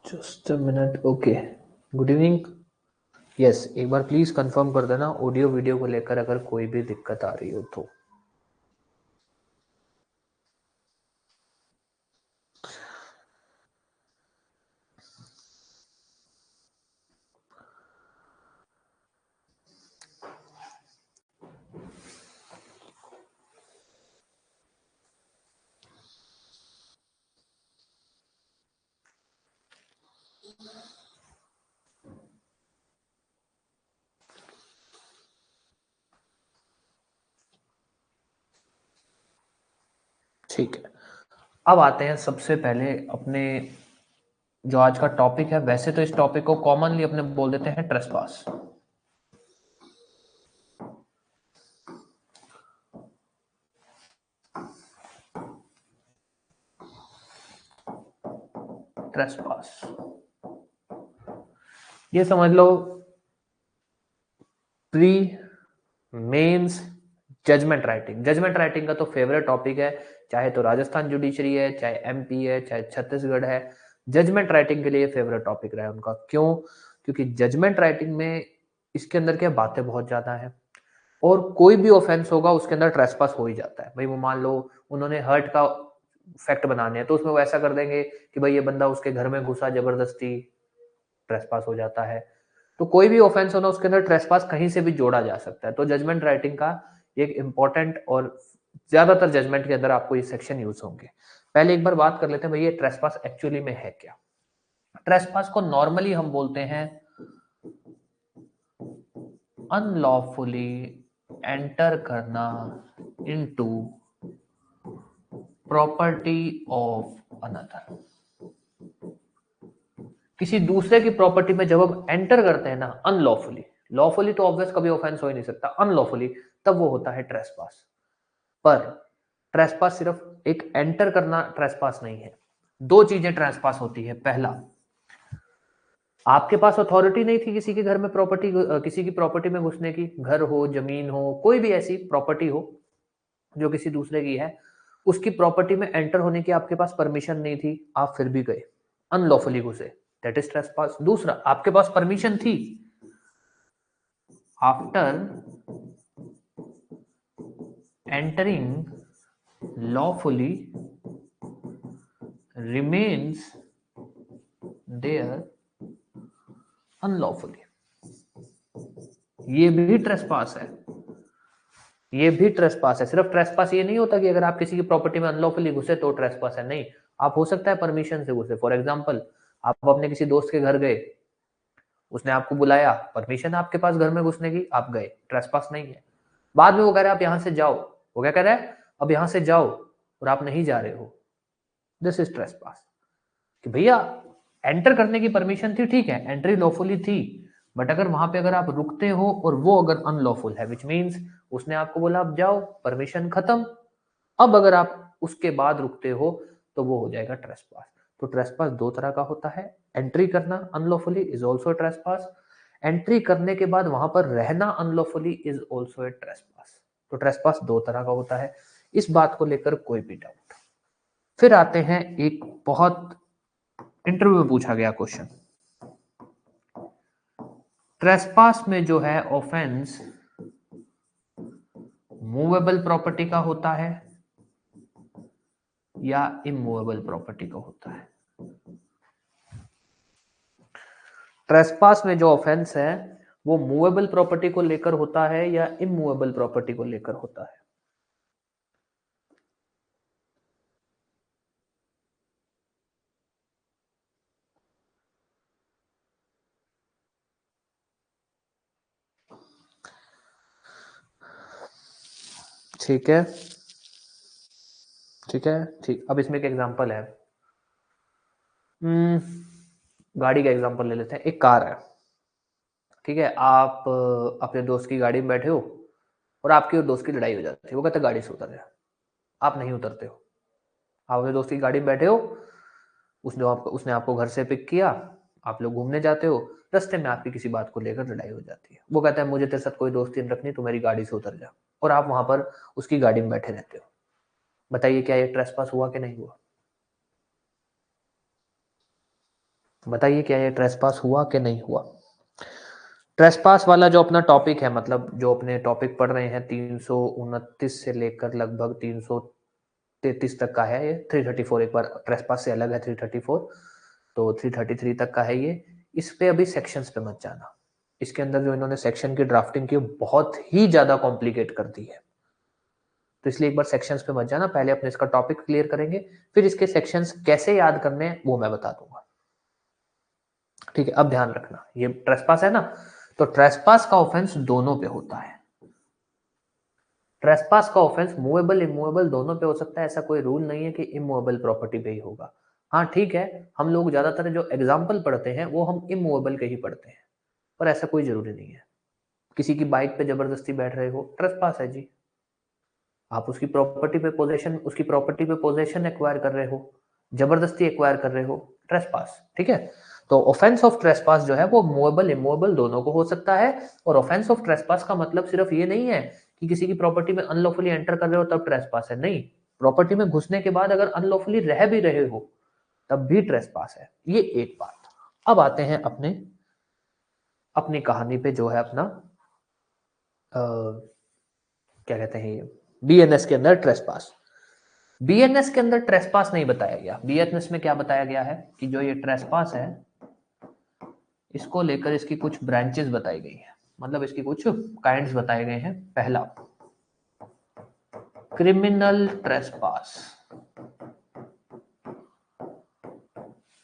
Just a minute. Okay, good evening. Yes, एक बार please confirm कर देना ऑडियो वीडियो को लेकर अगर कोई भी दिक्कत आ रही हो तो। ठीक है, अब आते हैं सबसे पहले अपने जो आज का टॉपिक है। वैसे तो इस टॉपिक को कॉमनली अपने बोल देते हैं ट्रेसपास। ट्रेसपास ये समझ लो pre mains judgement writing. Judgement writing का तो फेवरेट टॉपिक है, चाहे तो राजस्थान जुडिशरी है, चाहे एमपी है, चाहे छत्तीसगढ़ है। जजमेंट राइटिंग के लिए फेवरेट टॉपिक रहा है उनका। क्यों? क्योंकि जजमेंट राइटिंग में इसके अंदर क्या बातें बहुत ज्यादा है, और कोई भी ऑफेंस होगा उसके अंदर ट्रेसपास हो ही जाता है। भाई वो मान लो उन्होंने हर्ट का फैक्ट बनाने हैं, तो उसमें वो ऐसा कर देंगे कि भाई ये बंदा उसके घर में घुसा जबरदस्ती, ट्रेसपास हो जाता है। तो कोई भी ऑफेंस होना उसके अंदर ट्रेसपास कहीं से भी जोड़ा जा सकता है। तो जजमेंट राइटिंग का एक इंपॉर्टेंट और ज्यादातर जजमेंट के अंदर आपको ये सेक्शन यूज होंगे। पहले एक बार बात कर लेते हैं भाई ये ट्रेसपास एक्चुअली में है क्या। ट्रेसपास को नॉर्मली हम बोलते हैं अनलॉफुली एंटर करना इनटू प्रॉपर्टी ऑफ अनदर। किसी दूसरे की प्रॉपर्टी में जब हम एंटर करते हैं ना अनलॉफुली, लॉफुली तो ऑब्वियस कभी ऑफेंस हो ही नहीं सकता, अनलॉफुली तब वो होता है ट्रेसपास। पर ट्रेसपास सिर्फ एक एंटर करना ट्रेसपास नहीं है। दो चीजें ट्रेसपास होती है। पहला, आपके पास अथॉरिटी नहीं थी किसी के घर में प्रॉपर्टी, किसी की प्रॉपर्टी में घुसने की, घर हो, जमीन हो, कोई भी ऐसी प्रॉपर्टी हो जो किसी दूसरे की है, उसकी प्रॉपर्टी में एंटर होने की आपके पास परमिशन नहीं थी, आप फिर भी गए, अनलॉफुली घुसे, दैट इज ट्रेसपास। दूसरा, आपके पास परमिशन थी, after entering lawfully remains there unlawfully, ये भी ट्रेसपास है। ये भी ट्रेसपास है। सिर्फ ट्रेसपास ये नहीं होता कि अगर आप किसी की प्रॉपर्टी में अनलॉफुली घुसे तो ट्रेसपास है, नहीं। आप हो सकता है परमिशन से घुसे। फॉर एग्जांपल, आप अपने किसी दोस्त के घर गए, उसने आपको बुलाया, परमिशन है आपके पास घर में घुसने की, आप गए, ट्रेसपास नहीं है। बाद में वो कह रहा है आप यहां से जाओ, वो क्या कह रहा है, अब यहां से जाओ, और आप नहीं जा रहे हो, दिस इज ट्रेसपास। कि भैया एंटर करने की परमिशन थी, ठीक है, एंट्री लॉफुली थी, बट अगर वहां पे अगर आप रुकते हो और वो अगर अनलॉफुल है, विच मीन्स उसने आपको बोला आप जाओ, परमिशन खत्म, अब अगर आप उसके बाद रुकते हो तो वो हो जाएगा ट्रेसपास। तो ट्रेसपास दो तरह का होता है। एंट्री करना unlawfully is also trespass, entry करने के बाद वहां पर रहना unlawfully is also a trespass. तो ट्रेसपास दो तरह का होता है, इस बात को लेकर कोई भी डाउट। फिर आते हैं एक बहुत इंटरव्यू में पूछा गया क्वेश्चन, ट्रेसपास में जो है ऑफेंस मूवेबल प्रॉपर्टी का होता है या इमूवेबल प्रॉपर्टी का होता है। ट्रेसपास में जो ऑफेंस है वो मूवेबल प्रॉपर्टी को लेकर होता है या इमूवेबल प्रॉपर्टी को लेकर होता है। ठीक है, ठीक है, ठीक। अब इसमें एक एग्जांपल है, गाड़ी का एग्जांपल ले लेते हैं। एक कार है, ठीक है, आप अपने दोस्त की गाड़ी में बैठे हो और आपकी और दोस्त की लड़ाई हो जाती है, वो कहता है गाड़ी से उतर जा, आप नहीं उतरते हो। आप अपने दोस्त की गाड़ी में बैठे हो, उसने आपको घर से पिक किया, आप लोग घूमने जाते हो, रास्ते में आपकी किसी बात को लेकर लड़ाई हो जाती है, वो कहता है मुझे तेरे साथ कोई दोस्ती नहीं रखनी, तू मेरी गाड़ी से उतर जा, और आप वहां पर उसकी गाड़ी में बैठे रहते हो। बताइए क्या ये ट्रेसपास हुआ कि नहीं हुआ? बताइए क्या ये ट्रेसपास हुआ कि नहीं हुआ? ट्रेसपास वाला जो अपना टॉपिक है, मतलब जो अपने टॉपिक पढ़ रहे हैं 329 से लेकर लगभग 333 तक का है ये। 334 एक बार ट्रेसपास से अलग है 334, तो 333 तक का है ये। इस पे अभी सेक्शंस पे मत जाना। इसके अंदर जो इन्होंने सेक्शन की ड्राफ्टिंग की बहुत ही ज्यादा कॉम्प्लिकेट कर दी है, तो इसलिए एक बार सेक्शंस पे मत जाना। पहले अपने इसका टॉपिक क्लियर करेंगे, फिर इसके सेक्शंस कैसे याद करने हैं वो मैं बता दूंगा। ठीक है, अब ध्यान रखना, ये ट्रेसपास है ना, तो ट्रेसपास का ऑफेंस दोनों पे होता है। ट्रेसपास का ऑफेंस मूवेबल इमूवेबल दोनों पे हो सकता है, ऐसा कोई रूल नहीं है कि इमूवेबल प्रॉपर्टी पे ही होगा। हाँ ठीक है, हम लोग ज्यादातर जो एग्जाम्पल पढ़ते हैं वो हम इमूवेबल के ही पढ़ते हैं, पर ऐसा कोई जरूरी नहीं है। किसी की बाइक पे जबरदस्ती बैठ रहे हो, ट्रेसपास है जी। आप उसकी प्रॉपर्टी पे पोजेशन एक्वायर कर रहे हो, जबरदस्ती एक्वायर कर रहे हो, ट्रेसपास। ठीक है, तो ऑफेंस ऑफ ट्रेसपास जो है वो मूवेबल इमूवेबल दोनों को हो सकता है। और ऑफेंस ऑफ ट्रेसपास का मतलब सिर्फ ये नहीं है कि किसी की प्रॉपर्टी में अनलॉफुली एंटर कर रहे हो तब ट्रेसपास है, नहीं। प्रॉपर्टी में घुसने के बाद अगर अनलॉफुली रह भी रहे हो तब भी ट्रेसपास है, ये एक बात। अब आते हैं अपनी कहानी पे, जो है अपना क्या कहते हैं, ये बीएनएस के अंदर ट्रेसपास। बीएनएस के अंदर ट्रेसपास नहीं बताया गया। बीएनएस में क्या बताया गया है कि जो ये ट्रेसपास है इसको लेकर इसकी कुछ ब्रांचेस बताई गई है, मतलब इसकी कुछ काइंड्स बताए गए हैं। पहला, क्रिमिनल ट्रेसपास।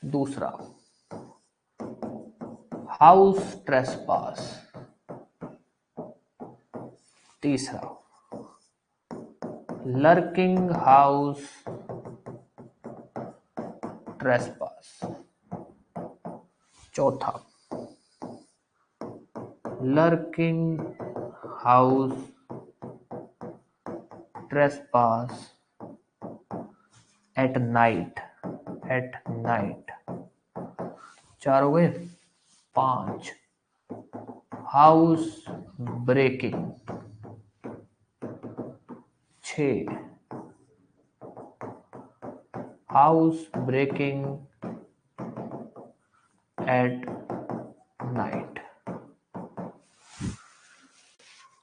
दूसरा, हाउस ट्रेसपास। तीसरा, लर्किंग हाउस ट्रेसपास। चौथा, lurking house trespass at night. चार हो गए। 5, house breaking. 6, house breaking at night.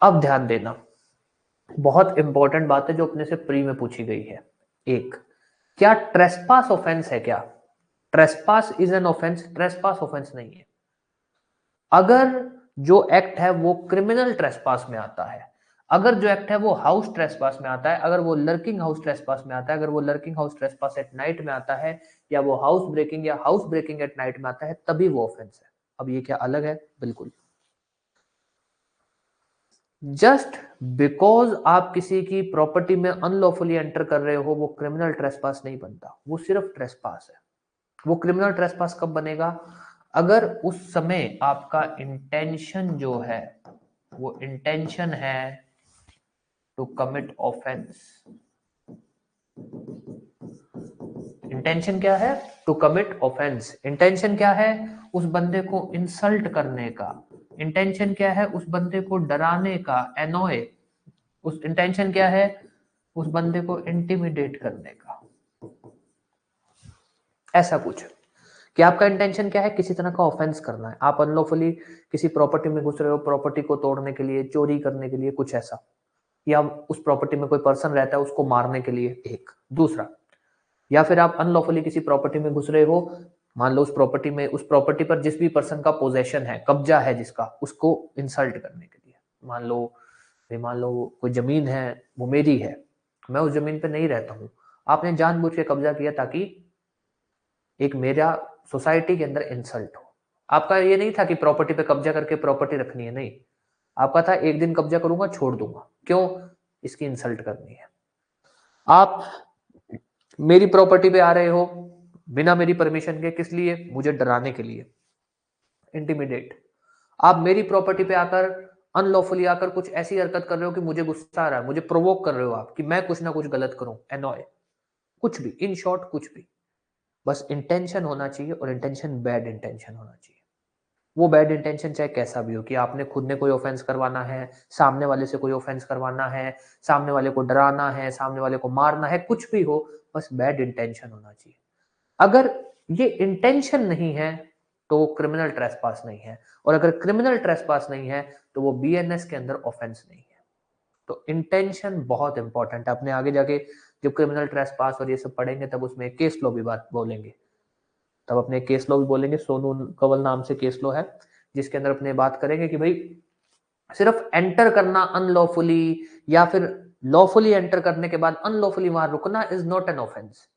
अब ध्यान देना, बहुत इंपॉर्टेंट बात है जो अपने से प्री में पूछी गई है। एक, क्या ट्रेसपास ऑफेंस है? क्या trespass is an offence? Trespass offence नहीं है। अगर जो एक्ट है वो क्रिमिनल ट्रेसपास में आता है, अगर जो एक्ट है वो हाउस ट्रेसपास में आता है, अगर वो लर्किंग हाउस ट्रेसपास में आता है, अगर वो lurking house trespass at night में आता है, या वो हाउस ब्रेकिंग या हाउस ब्रेकिंग एट नाइट में आता है, तभी वो ऑफेंस है। अब ये क्या अलग है? बिल्कुल। जस्ट बिकॉज आप किसी की प्रॉपर्टी में अनलॉफुली एंटर कर रहे हो वो क्रिमिनल ट्रेसपास नहीं बनता, वो सिर्फ ट्रेसपास है। वो क्रिमिनल ट्रेसपास कब बनेगा? अगर उस समय आपका इंटेंशन जो है वो इंटेंशन है टू कमिट ऑफेंस। इंटेंशन क्या है? To commit offence. इंटेंशन क्या है? उस बंदे को इंसल्ट करने का। इंटेंशन क्या है? उस बंदे को डराने का, एनोय। उस इंटेंशन क्या है? उस बंदे को इंटिमिडेट करने का। ऐसा कुछ कि आपका इंटेंशन क्या है? किसी तरह का ऑफेंस करना है। आप अनलॉफुली किसी प्रॉपर्टी में घुस रहे हो, प्रॉपर्टी को तोड़ने के लिए, चोरी करने के लिए, कुछ ऐसा, या उस प्रॉपर्टी में कोई पर्सन रहता है उसको मारने के लिए। एक दूसरा, या फिर आप अनलॉफुली किसी प्रॉपर्टी में घुस रहे हो, मान लो उस प्रॉपर्टी पर जिस भी पर्सन का पोजेशन है, कब्जा है जिसका, उसको इंसल्ट करने के लिए। मान लो कोई जमीन है, वो मेरी है, मैं उस जमीन पे नहीं रहता हूं, आपने जानबूझ के कब्जा किया ताकि एक मेरा सोसाइटी के अंदर इंसल्ट हो। आपका ये नहीं था कि प्रॉपर्टी पे कब्जा करके प्रॉपर्टी रखनी है, नहीं। आपका था एक दिन कब्जा करूंगा छोड़ दूंगा, क्यों? इसकी इंसल्ट करनी है। आप मेरी प्रॉपर्टी पे आ रहे हो बिना मेरी परमिशन के, किस लिए? मुझे डराने के लिए, इंटिमिडेट। आप मेरी प्रॉपर्टी पे आकर अनलॉफुली आकर कुछ ऐसी हरकत कर रहे हो कि मुझे गुस्सा आ रहा है, मुझे प्रोवोक कर रहे हो आप कि मैं कुछ ना कुछ गलत करूं, एनॉय, कुछ भी, इन शॉर्ट कुछ भी। बस इंटेंशन होना चाहिए, और इंटेंशन बैड इंटेंशन होना चाहिए। वो बैड इंटेंशन चाहे कैसा भी हो, कि आपने खुद ने कोई ऑफेंस करवाना है, सामने वाले से कोई ऑफेंस करवाना है, सामने वाले को डराना है, सामने वाले को मारना है, कुछ भी हो, बस बैड इंटेंशन होना चाहिए। अगर ये इंटेंशन नहीं है तो क्रिमिनल ट्रेसपास नहीं है, और अगर क्रिमिनल ट्रेसपास नहीं है तो वो बीएनएस के अंदर ऑफेंस नहीं है। तो इंटेंशन बहुत इंपॉर्टेंट है। अपने आगे जाके जब क्रिमिनल ट्रेसपास और ये सब पढ़ेंगे तब उसमें केस लॉ भी बात बोलेंगे, तब अपने केस लॉ भी बोलेंगे। सोनू कंवल नाम से केस लॉ है जिसके अंदर अपने बात करेंगे कि भाई सिर्फ एंटर करना अनलॉफुली या फिर लॉफुली एंटर करने के बाद अनलॉफुली वहां रुकना is not an offence.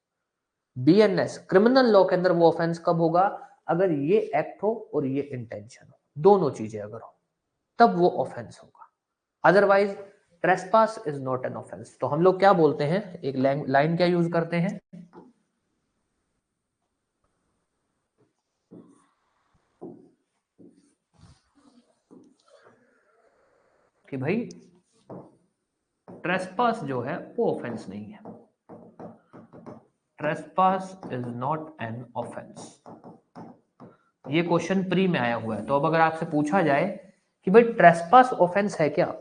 BNS criminal law के अंदर वो ऑफेंस कब होगा, अगर ये एक्ट हो और ये इंटेंशन हो, दोनों चीजें अगर हो तब वो ऑफेंस होगा, otherwise trespass is not an offence. तो हम लोग क्या बोलते हैं, एक लाइन क्या यूज करते हैं कि भाई ट्रेसपास जो है वो ऑफेंस नहीं है, trespass is not an offence. ये क्वेश्चन प्री में आया हुआ है। तो अब अगर आपसे पूछा जाए कि भाई ट्रेसपास ऑफेंस है क्या,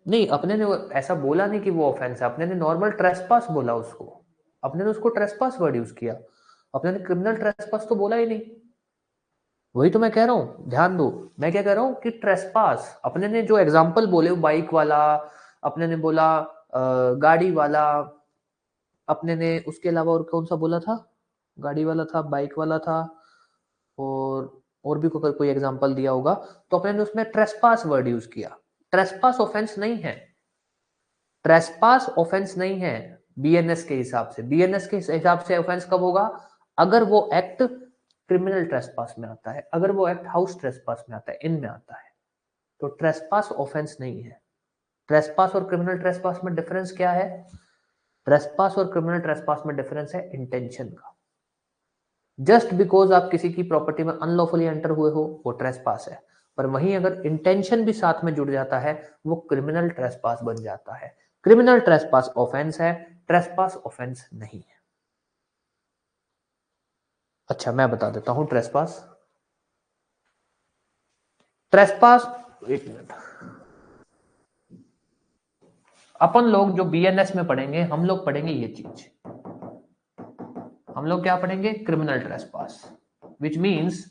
नहीं अपने ने ऐसा बोला नहीं कि वो ऑफेंस है, अपने ने नॉर्मल ट्रेसपास बोला उसको, अपने ने उसको ट्रेसपास वर्ड यूज किया, अपने ने क्रिमिनल ट्रेसपास तो बोला ही नहीं। वही तो मैं कह रहा हूं, ध्यान दो, मैं क्या कह रहा हूं कि ट्रेसपास अपने ने जो एग्जांपल बोले, बाइक वाला, अपने ने बोला गाड़ी वाला, अपने ने उसके अलावा और कौन सा बोला था, गाड़ी वाला था, बाइक वाला था, और भी कोई एग्जांपल दिया होगा, तो अपने ने उसमें ट्रेसपास वर्ड यूज किया। ट्रेसपास ऑफेंस नहीं है, ट्रेसपास ऑफेंस नहीं है बीएनएस के हिसाब से। बीएनएस के हिसाब से ऑफेंस कब होगा, अगर वो एक्ट क्रिमिनल ट्रेसपास में आता है, अगर वो एक्ट हाउस ट्रेसपास में आता है, इनमें आता है। तो ट्रेसपास ऑफेंस नहीं है। ट्रेसपास और क्रिमिनल ट्रेसपास में डिफरेंस क्या है, ट्रेसपास और क्रिमिनल ट्रेसपास में डिफरेंस है इंटेंशन का। जस्ट बिकॉज आप किसी की प्रॉपर्टी में अनलॉफुली एंटर हुए हो वो ट्रेसपास है, पर वहीं अगर इंटेंशन भी साथ में जुड़ जाता है वो क्रिमिनल ट्रेसपास बन जाता है। क्रिमिनल ट्रेसपास ऑफेंस है, ट्रेसपास ऑफेंस नहीं है। अच्छा मैं बता देता हूं ट्रेसपास। ट्रेसपास, एक मिनट, अपन लोग जो बीएनएस में पढ़ेंगे हम लोग पढ़ेंगे ये चीज, हम लोग क्या पढ़ेंगे, criminal trespass, which means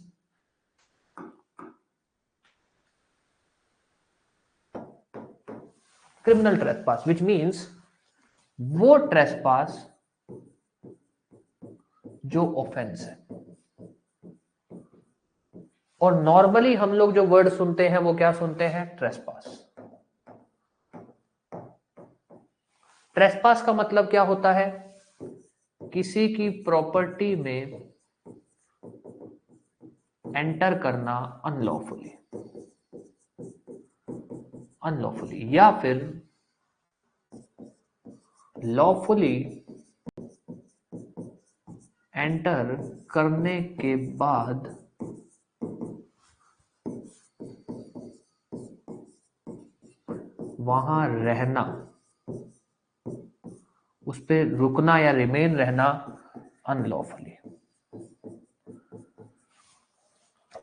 criminal trespass which means वो ट्रेसपास जो ऑफेंस है। और नॉर्मली हम लोग जो वर्ड सुनते हैं वो क्या सुनते हैं, ट्रेसपास। ट्रेसपास का मतलब क्या होता है, किसी की प्रॉपर्टी में एंटर करना अनलॉफुली, अनलॉफुली या फिर लॉफुली एंटर करने के बाद वहां रहना, उस पर रुकना या रिमेन रहना अनलॉफुली।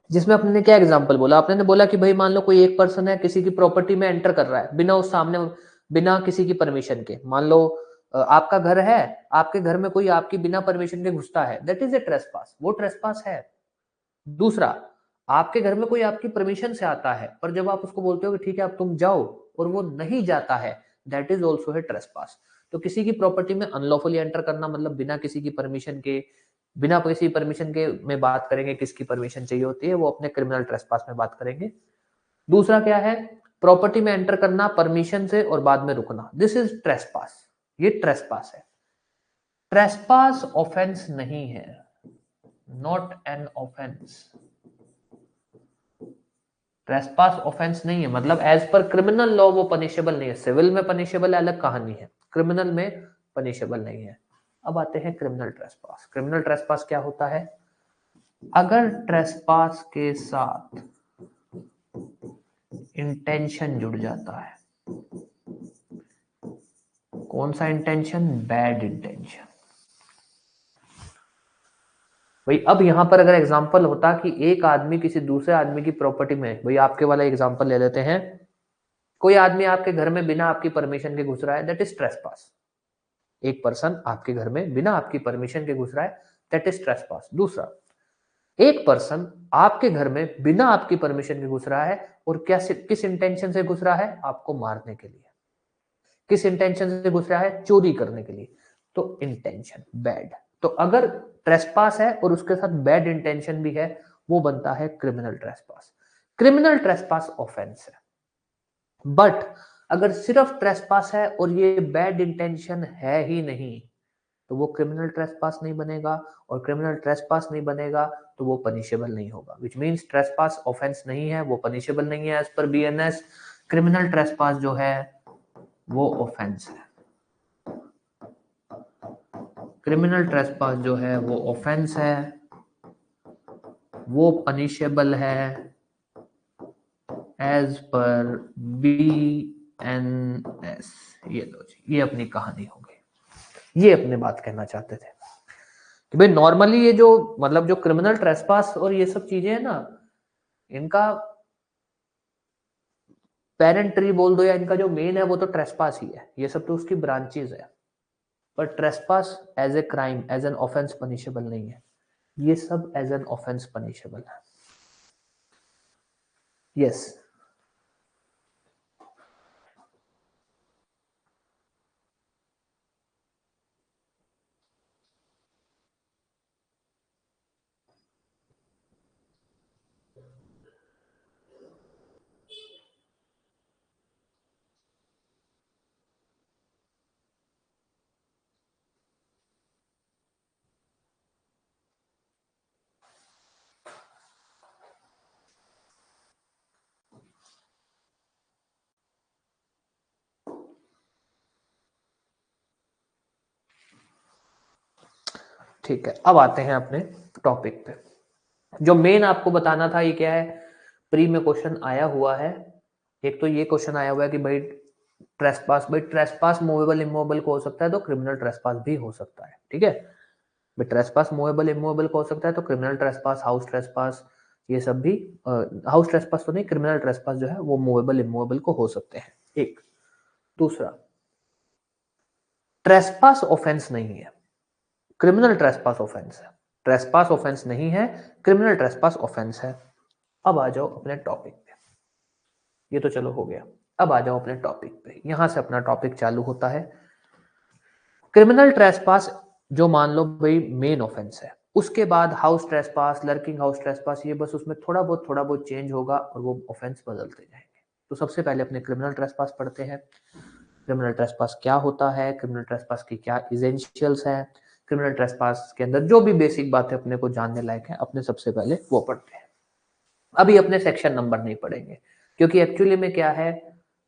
जिसमें अपने ने क्या एग्जांपल बोला, आपने ने बोला कि भाई मान लो कोई एक पर्सन है किसी की प्रॉपर्टी में एंटर कर रहा है बिना उस सामने, बिना किसी की परमिशन के। मान लो आपका घर है, आपके घर में कोई आपकी बिना परमिशन के घुसता है, दैट इज ए ट्रेसपास, वो ट्रेसपास है। दूसरा, आपके घर में कोई आपकी परमिशन से आता है पर जब आप उसको बोलते हो कि ठीक है अब तुम जाओ और वो नहीं जाता है, दैट इज ऑल्सो है ट्रेसपास। तो किसी की प्रॉपर्टी में अनलॉफुली एंटर करना मतलब बिना किसी की परमिशन के, बिना किसी परमिशन के में बात करेंगे, किसकी परमिशन चाहिए होती है वो अपने क्रिमिनल ट्रेसपास में बात करेंगे। दूसरा क्या है, प्रॉपर्टी में एंटर करना परमिशन से और बाद में रुकना, दिस इज ट्रेसपास, ये ट्रेसपास है। ट्रेसपास ऑफेंस नहीं है, not an offence. Trespass offence नहीं है, मतलब एज पर क्रिमिनल लॉ वो पनिशेबल नहीं है। सिविल में पनिशेबल है, अलग कहानी है, क्रिमिनल में पनिशेबल नहीं है। अब आते हैं क्रिमिनल ट्रेसपास। क्रिमिनल ट्रेसपास क्या होता है, अगर ट्रेसपास के साथ इंटेंशन जुड़ जाता है, कौन सा इंटेंशन, बैड इंटेंशन। भाई अब यहां पर अगर एग्जांपल होता कि एक आदमी किसी दूसरे आदमी की प्रॉपर्टी में, भाई आपके वाला एग्जांपल ले लेते हैं, कोई आदमी आपके घर में बिना आपकी परमिशन के घुस रहा है, दैट इज ट्रेसपास। एक पर्सन आपके घर में बिना आपकी परमिशन के घुस रहा है, दैट इज ट्रेसपास। दूसरा, एक पर्सन आपके घर में बिना आपकी परमिशन के घुस रहा है और क्या किस इंटेंशन से घुस रहा है? आपको मारने के लिए। किस इंटेंशन से घुस रहा है? चोरी करने के लिए। तो इंटेंशन बैड। तो अगर ट्रेसपास है और उसके साथ बैड इंटेंशन भी है, वो बनता है criminal trespass. Criminal trespass offence है। बट अगर सिर्फ ट्रेसपास है और ये बैड इंटेंशन है ही नहीं, तो वो क्रिमिनल ट्रेसपास नहीं बनेगा, और क्रिमिनल ट्रेसपास नहीं बनेगा तो वो पनिशेबल नहीं होगा। विच मीन्स ट्रेसपास ऑफेंस नहीं है, वो पनिशेबल नहीं है as per BNS. Criminal trespass जो है वो ऑफेंस है। क्रिमिनल ट्रेसपास जो है वो ऑफेंस है, वो पनिशेबल है एज पर बीएनएस। ये लो जी, ये अपनी कहानी हो गई। ये अपने बात कहना चाहते थे कि भाई नॉर्मली ये जो मतलब जो क्रिमिनल ट्रेसपास और ये सब चीजें है ना, इनका पेरेंट ट्री बोल दो या इनका जो मेन है वो तो ट्रेसपास ही है, ये सब तो उसकी ब्रांचेस है। पर trespass as a crime, as an offence punishable नहीं है। ये सब एज एन ऑफेंस पनिशेबल है। यस। ठीक है, अब आते हैं अपने टॉपिक पे। जो मेन आपको बताना था ये क्या है, प्री में क्वेश्चन आया हुआ है। एक तो ये क्वेश्चन आया हुआ है कि भाई ट्रेसपास, भाई ट्रेसपास मूवेबल इमूवेबल को हो सकता है तो क्रिमिनल ट्रेसपास भी हो सकता है। ठीक है, भाई ट्रेसपास मूवेबल इमूवेबल को हो सकता है तो क्रिमिनल ट्रेसपास, हाउस ट्रेसपास, ये सब भी हाउस ट्रेसपास तो नहीं, क्रिमिनल ट्रेसपास जो है वो मूवेबल इमूवेबल को हो सकते हैं। एक। दूसरा, ट्रेसपास ऑफेंस नहीं है, क्रिमिनल ट्रेसपास ऑफेंस है। ट्रेसपास ऑफेंस नहीं है, क्रिमिनल ट्रेसपास ऑफेंस है। अब आ जाओ अपने टॉपिक पे। ये तो चलो हो गया। अब आ जाओ अपने टॉपिक पे, यहां से अपना टॉपिक चालू होता है। क्रिमिनल ट्रेसपास जो मान लो भाई मेन ऑफेंस है, उसके बाद house trespass, lurking house trespass, ये बस उसमें थोड़ा बहुत चेंज होगा और वो ऑफेंस बदलते जाएंगे। तो सबसे पहले अपने क्रिमिनल ट्रेसपास पढ़ते हैं। क्रिमिनल ट्रेसपास क्या होता है, क्रिमिनल ट्रेसपास की क्या इसेंशियल्स हैं, क्रिमिनल ट्रेसपास के अंदर जो भी बेसिक बातें अपने को जानने लायक है, अपने सबसे पहले वो पढ़ते हैं। अभी अपने सेक्शन नंबर नहीं पढ़ेंगे, क्योंकि एक्चुअली में क्या है,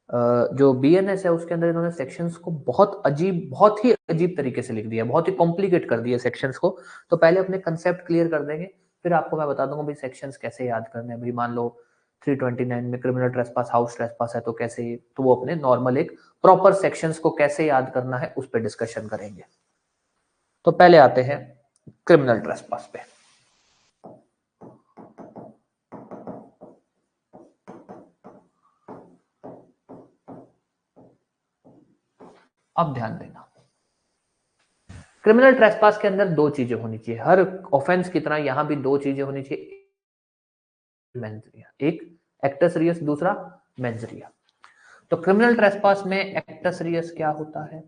जो बीएनएस है उसके अंदर इन्होंने सेक्शंस को बहुत ही अजीब तरीके से लिख दिया, बहुत ही कॉम्प्लिकेट कर दिया सेक्शंस को। तो पहले अपने कंसेप्ट क्लियर कर देंगे, फिर आपको मैं बता दूंगा भाई सेक्शंस कैसे याद करने हैं। भाई मान लो 329 में क्रिमिनल ट्रेसपास हाउस ट्रेसपास है तो कैसे, तो वो अपने नॉर्मल एक प्रॉपर सेक्शंस को कैसे याद करना है उस पर डिस्कशन करेंगे। तो पहले आते हैं क्रिमिनल ट्रेसपास पे। अब ध्यान देना, क्रिमिनल ट्रेसपास के अंदर दो चीजें होनी चाहिए, हर ऑफेंस की तरह यहां भी दो चीजें होनी चाहिए। मेंजरिया, एक एक्टस रियस, दूसरा मेंजरिया। तो क्रिमिनल ट्रेसपास में एक्टस रियस क्या होता है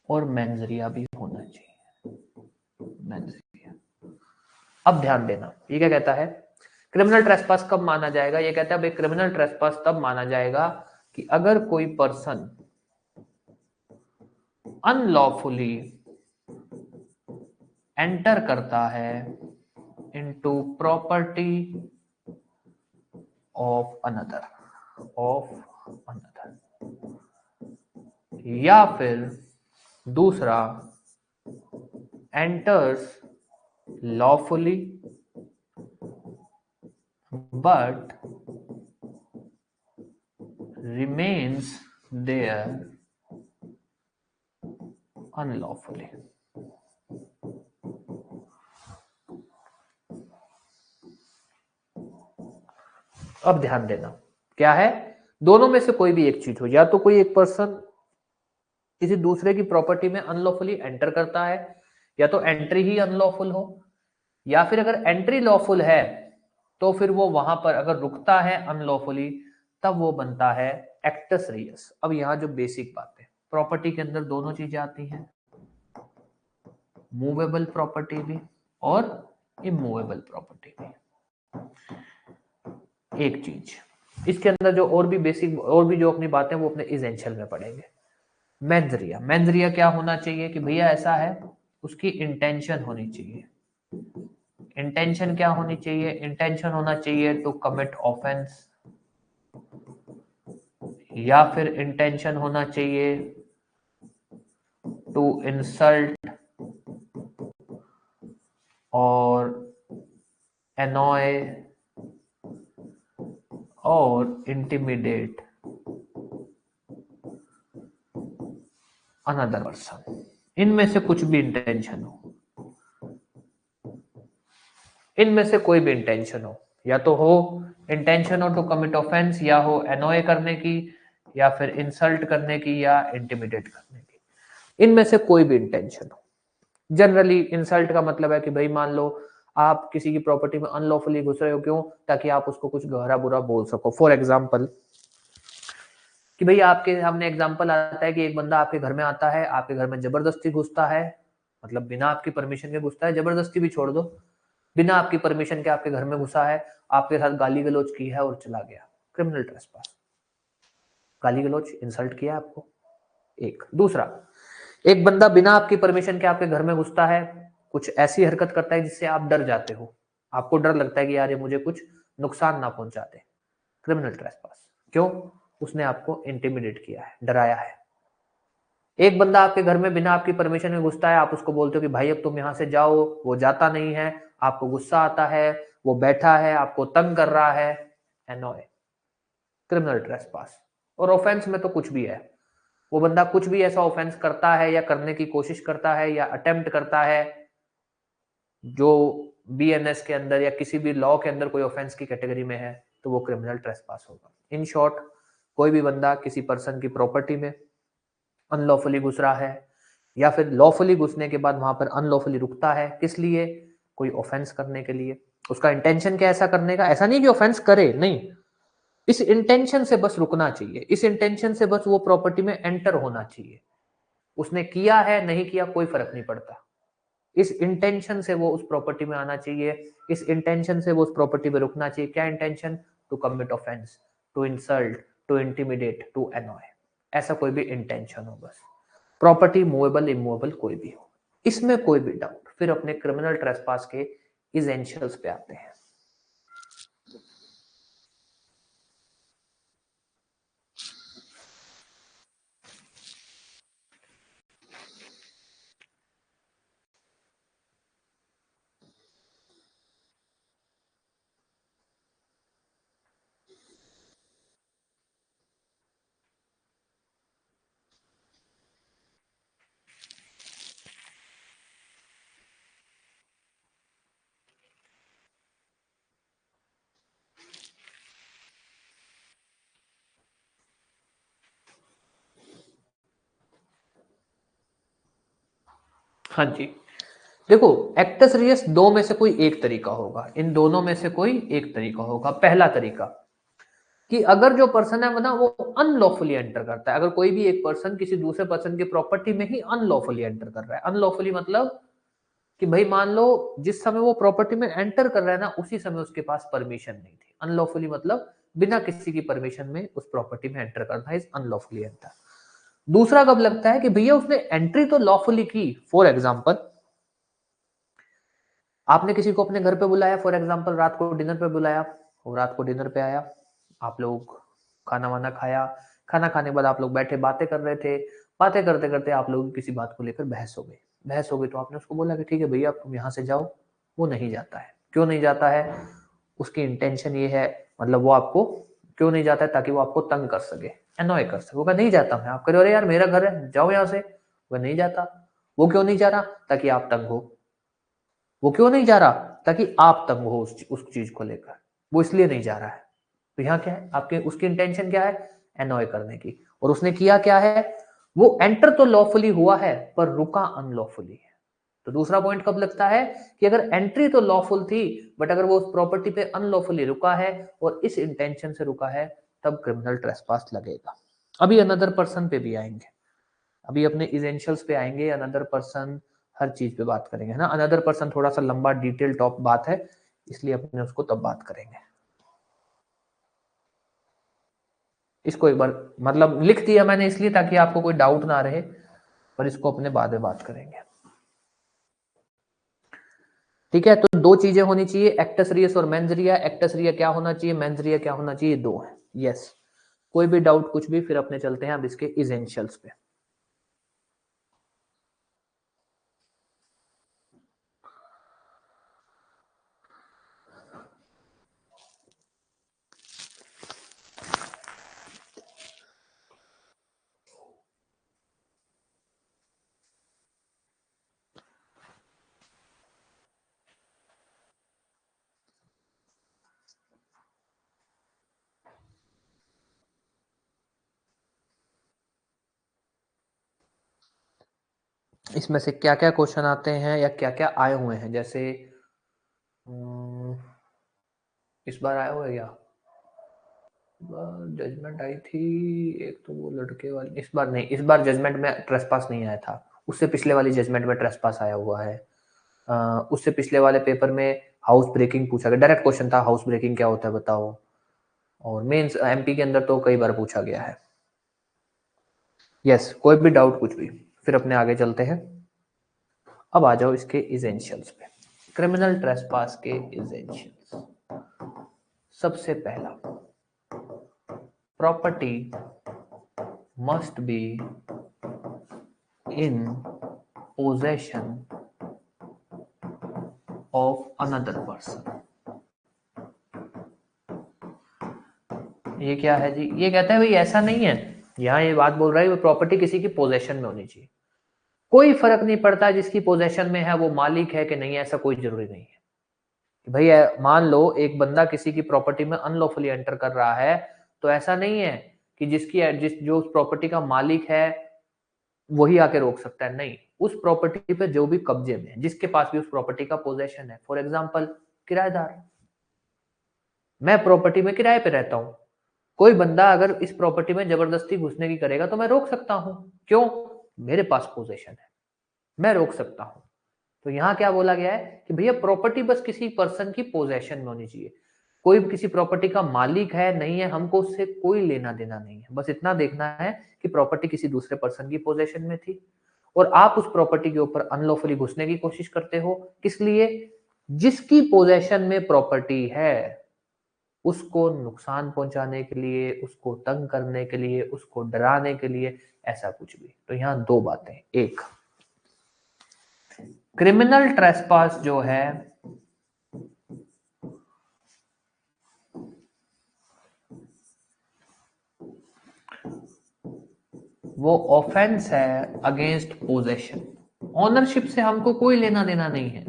और मेंजरिया भी होना चाहिए। मेंजरिया। अब ध्यान देना, ये क्या कहता है, क्रिमिनल ट्रेसपास कब माना जाएगा? ये कहता है भाई क्रिमिनल ट्रेसपास तब माना जाएगा कि अगर कोई पर्सन अनलॉफुली एंटर करता है इनटू प्रॉपर्टी ऑफ अनदर, या फिर दूसरा enters lawfully but remains there unlawfully। अब ध्यान देना, क्या है दोनों में से कोई भी एक चीज हो, या तो कोई एक पर्सन किसी दूसरे की प्रॉपर्टी में अनलॉफुली एंटर करता है, या तो एंट्री ही अनलॉफुल हो, या फिर अगर एंट्री लॉफुल है तो फिर वो वहां पर अगर रुकता है अनलॉफुली तब वो बनता है एक्टस रियस। अब यहाँ जो बेसिक बात है, प्रॉपर्टी के अंदर दोनों चीजें आती हैं, मूवेबल प्रॉपर्टी भी और इमूवेबल प्रॉपर्टी भी। एक चीज इसके अंदर जो और भी बेसिक और भी जो अपनी बातें वो अपने इसेंशियल में पढ़ेंगे। मेंस रिया क्या होना चाहिए कि भैया ऐसा है, उसकी इंटेंशन होनी चाहिए। इंटेंशन क्या होनी चाहिए? इंटेंशन होना चाहिए टू कमिट ऑफेंस, या फिर इंटेंशन होना चाहिए टू इंसल्ट और एनॉय और इंटिमिडेट अनदर पर्सन। इनमें से कुछ भी इंटेंशन हो, इनमें से कोई भी इंटेंशन हो, या तो हो इंटेंशन हो टू कमिट ऑफेंस, या हो एनॉय करने की, या फिर इंसल्ट करने की, या इंटिमिडेट करने की। इनमें से कोई भी इंटेंशन हो। जनरली इंसल्ट का मतलब है कि भाई मान लो आप किसी की प्रॉपर्टी में अनलॉफुली घुस रहे हो, क्यों? ताकि आप उसको कुछ गहरा बुरा बोल सको। फॉर एग्जाम्पल कि भाई आपके सामने एग्जाम्पल आता है कि एक बंदा आपके घर में आता है, आपके घर में जबरदस्ती घुसता है, मतलब बिना आपकी परमिशन के घुसता है, जबरदस्ती भी छोड़ दो, बिना आपकी परमिशन के आपके घर में घुसा है, आपके साथ गाली गलौज की है और चला गया, क्रिमिनल ट्रेसपास। गाली गलौज, इंसल्ट किया आपको। एक दूसरा, एक बंदा बिना आपकी परमिशन के आपके घर में घुसता है, कुछ ऐसी हरकत करता है जिससे आप डर जाते हो, आपको डर लगता है कि यार ये मुझे कुछ नुकसान ना पहुंचाते, क्रिमिनल ट्रेसपास। क्यों? उसने आपको इंटिमिडेट किया है, डराया है। एक बंदा आपके घर में बिना आपकी परमिशन में घुसता है, आप उसको बोलते हो कि भाई अब तुम यहां से जाओ, वो जाता नहीं है, आपको गुस्सा आता है, वो बैठा है, आपको तंग कर रहा है, एनॉय, क्रिमिनल ट्रेसपास। और ऑफेंस में तो कुछ भी है, वो बंदा कुछ भी ऐसा ऑफेंस करता है या करने की कोशिश करता है या अटेम्प्ट करता है जो बीएनएस के अंदर या किसी भी लॉ के अंदर कोई ऑफेंस की कैटेगरी में है, तो वो क्रिमिनल ट्रेसपास होगा। इन शॉर्ट, कोई भी बंदा किसी पर्सन की प्रॉपर्टी में अनलॉफुली घुस रहा है, या फिर लॉफुली घुसने के बाद वहां पर अनलॉफुली रुकता है, किस लिए? कोई ऑफेंस करने के लिए। उसका इंटेंशन क्या ऐसा करने का? ऐसा नहीं कि ऑफेंस करे, नहीं, इस इंटेंशन से बस रुकना चाहिए, इस इंटेंशन से बस वो प्रॉपर्टी में एंटर होना चाहिए। उसने किया है नहीं किया कोई फर्क नहीं पड़ता, इस इंटेंशन से वो उस प्रॉपर्टी में आना चाहिए, इस इंटेंशन से वो उस प्रॉपर्टी में रुकना चाहिए। क्या intention? To commit offence, to insult, to intimidate, to annoy, ऐसा कोई भी इंटेंशन हो बस। प्रॉपर्टी मूवेबल इमूवेबल कोई भी हो, इसमें कोई भी डाउट। फिर अपने क्रिमिनल ट्रेसपास के इसेंशियल्स पे आते हैं। हाँ जी, देखो एक्टस रियस दो में से कोई एक तरीका होगा, इन दोनों में से कोई एक तरीका होगा। पहला तरीका कि अगर जो पर्सन है ना वो अनलॉफुली एंटर करता है, अगर कोई भी एक पर्सन किसी दूसरे पर्सन की प्रॉपर्टी में ही अनलॉफुली एंटर कर रहा है। अनलॉफुली मतलब कि भाई मान लो जिस समय वो प्रॉपर्टी में एंटर कर रहा है ना उसी समय उसके पास परमिशन नहीं थी। अनलॉफुली मतलब बिना किसी की परमिशन में उस प्रॉपर्टी में एंटर करना इज अनलॉफुली एंटर। दूसरा कब लगता है कि भैया उसने एंट्री तो लॉफुली की। फॉर एग्जाम्पल, आपने किसी को अपने घर पे बुलाया, फॉर एग्जाम्पल रात को डिनर पे बुलाया, वो रात को डिनर पे आया, आप लोग खाना वाना खाया, खाना खाने के बाद आप लोग बैठे बातें कर रहे थे, बातें करते करते आप लोग किसी बात को लेकर बहस हो गई। बहस हो गई तो आपने उसको बोला कि ठीक है भैया तुम यहाँ से जाओ। वो नहीं जाता है। क्यों नहीं जाता है? उसकी इंटेंशन ये है, मतलब वो आपको क्यों नहीं जाता है? ताकि वो आपको तंग कर सके, एनॉय कर सके। वो कहा नहीं जाता मैं। आप कह रहे अरे यार मेरा घर है, जाओ यहाँ से। वो नहीं जाता। वो क्यों नहीं जा रहा? ताकि आप तंग हो। वो क्यों नहीं जा रहा? ताकि आप तंग हो उस चीज को लेकर। वो इसलिए नहीं जा रहा है। तो यहाँ क्या है, आपके उसकी इंटेंशन क्या है, एनॉय करने की, और उसने किया क्या है, वो एंटर तो लॉफुली हुआ है पर रुका अनलॉफुली है। तो दूसरा पॉइंट कब लगता है कि अगर एंट्री तो लॉफुल थी बट अगर वो उस प्रॉपर्टी पे अनलॉफुली रुका है और इस इंटेंशन से रुका है, तब क्रिमिनल ट्रेसपास लगेगा। अभी अनदर पर्सन पे भी आएंगे, अभी अपने इसेंशियल्स पे आएंगे, अनदर पर्सन हर चीज पे बात करेंगे, है ना। अनदर पर्सन थोड़ा सा लंबा डिटेल टॉप बात है, इसलिए अपने उसको तब बात करेंगे। इसको एक बार मतलब लिख दिया मैंने इसलिए ताकि आपको कोई डाउट ना रहे, पर इसको अपने बाद में बात करेंगे। ठीक है, तो दो चीजें होनी चाहिए, एक्टस रियस और मेंस रिया। एक्टस रिया क्या होना चाहिए, मेंस रिया क्या होना चाहिए, दो है। यस, कोई भी डाउट कुछ भी, फिर अपने चलते हैं अब इसके इसेंशियल्स पे। इसमें से क्या क्या क्वेश्चन आते हैं या क्या क्या आए हुए हैं, जैसे इस बार आया हुआ है क्या, जजमेंट आई थी एक, तो वो लड़के वाली, इस बार नहीं, इस बार जजमेंट में ट्रेसपास नहीं आया था, उससे पिछले वाली जजमेंट में ट्रेसपास आया हुआ है। उससे पिछले वाले पेपर में हाउस ब्रेकिंग पूछा गया, डायरेक्ट क्वेश्चन था, हाउस ब्रेकिंग क्या होता है बताओ, और मेंस एमपी के अंदर तो कई बार पूछा गया है। यस, कोई भी डाउट कुछ भी, फिर अपने आगे चलते हैं। अब आ जाओ इसके इसेंशियल्स पे, क्रिमिनल ट्रेसपास के इसेंशियल्स। सबसे पहला, property must be in possession of another person. ये क्या है जी, ये कहता है भाई ऐसा नहीं है, यहाँ ये बात बोल रहा है वो प्रॉपर्टी किसी की पोजेशन में होनी चाहिए, कोई फर्क नहीं पड़ता जिसकी पोजेशन में है वो मालिक है कि नहीं है, ऐसा कोई जरूरी नहीं है कि भाई मान लो एक बंदा किसी की प्रॉपर्टी में अनलॉफुली एंटर कर रहा है, तो ऐसा नहीं है कि जो उस प्रॉपर्टी का मालिक है वही आके रोक सकता है, नहीं, उस प्रॉपर्टी पे जो भी कब्जे में है, जिसके पास भी उस प्रॉपर्टी का पोजेशन है, फॉर एग्जाम्पल किराएदार, मैं प्रॉपर्टी में किराए पे रहता हूं, कोई बंदा अगर इस प्रॉपर्टी में जबरदस्ती घुसने की करेगा तो मैं रोक सकता हूं, क्यों, मेरे पास पोजेशन है, मैं रोक सकता हूं। तो यहां क्या बोला गया है कि भैया प्रॉपर्टी बस किसी पर्सन की पोजेशन में होनी चाहिए, कोई किसी प्रॉपर्टी का मालिक है नहीं है, हमको उससे कोई लेना देना नहीं है, बस इतना देखना है कि प्रॉपर्टी किसी दूसरे पर्सन की पोजेशन में थी और आप उस प्रॉपर्टी के ऊपर अनलॉफुली घुसने की कोशिश करते हो, किस लिए, जिसकी पोजेशन में प्रॉपर्टी है उसको नुकसान पहुंचाने के लिए, उसको तंग करने के लिए, उसको डराने के लिए, ऐसा कुछ भी। तो यहां दो बातें, एक, क्रिमिनल ट्रेसपास जो है वो ऑफेंस है अगेंस्ट पोजेशन, ओनरशिप से हमको कोई लेना देना नहीं है,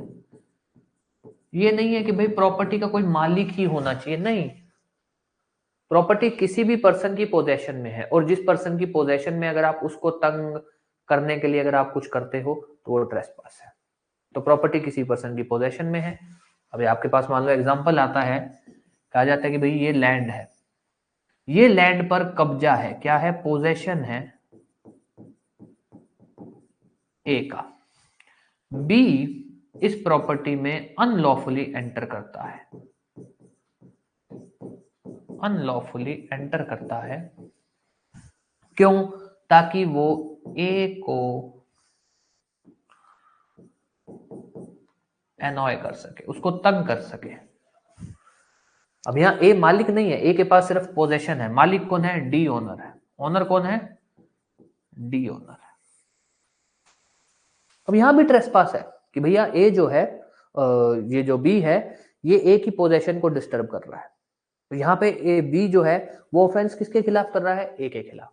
ये नहीं है कि भाई प्रॉपर्टी का कोई मालिक ही होना चाहिए, नहीं, प्रॉपर्टी किसी भी पर्सन की पोजेशन में है और जिस पर्सन की पोजेशन में अगर आप उसको तंग करने के लिए अगर आप कुछ करते हो तो वो ट्रेसपास है। तो प्रॉपर्टी किसी पर्सन की पोजेशन में है। अभी आपके पास मान लो एग्जांपल आता है, कहा जाता है कि भाई ये लैंड है, ये लैंड पर कब्जा है, क्या है, पोजेशन है ए का, बी इस प्रॉपर्टी में अनलॉफुली एंटर करता है, अनलॉफुली एंटर करता है, क्यों, ताकि वो ए को एनॉय कर सके, उसको तंग कर सके। अब यहां ए मालिक नहीं है, ए के पास सिर्फ पोजेशन है, मालिक कौन है, डी ओनर है, ओनर कौन है, डी ओनर है। अब यहां भी ट्रेसपास है कि भैया ए जो है ये जो बी है ये ए की पोजेशन को डिस्टर्ब कर रहा है, तो यहाँ पे ए बी जो है वो ऑफेंस किसके खिलाफ कर रहा है, ए के खिलाफ,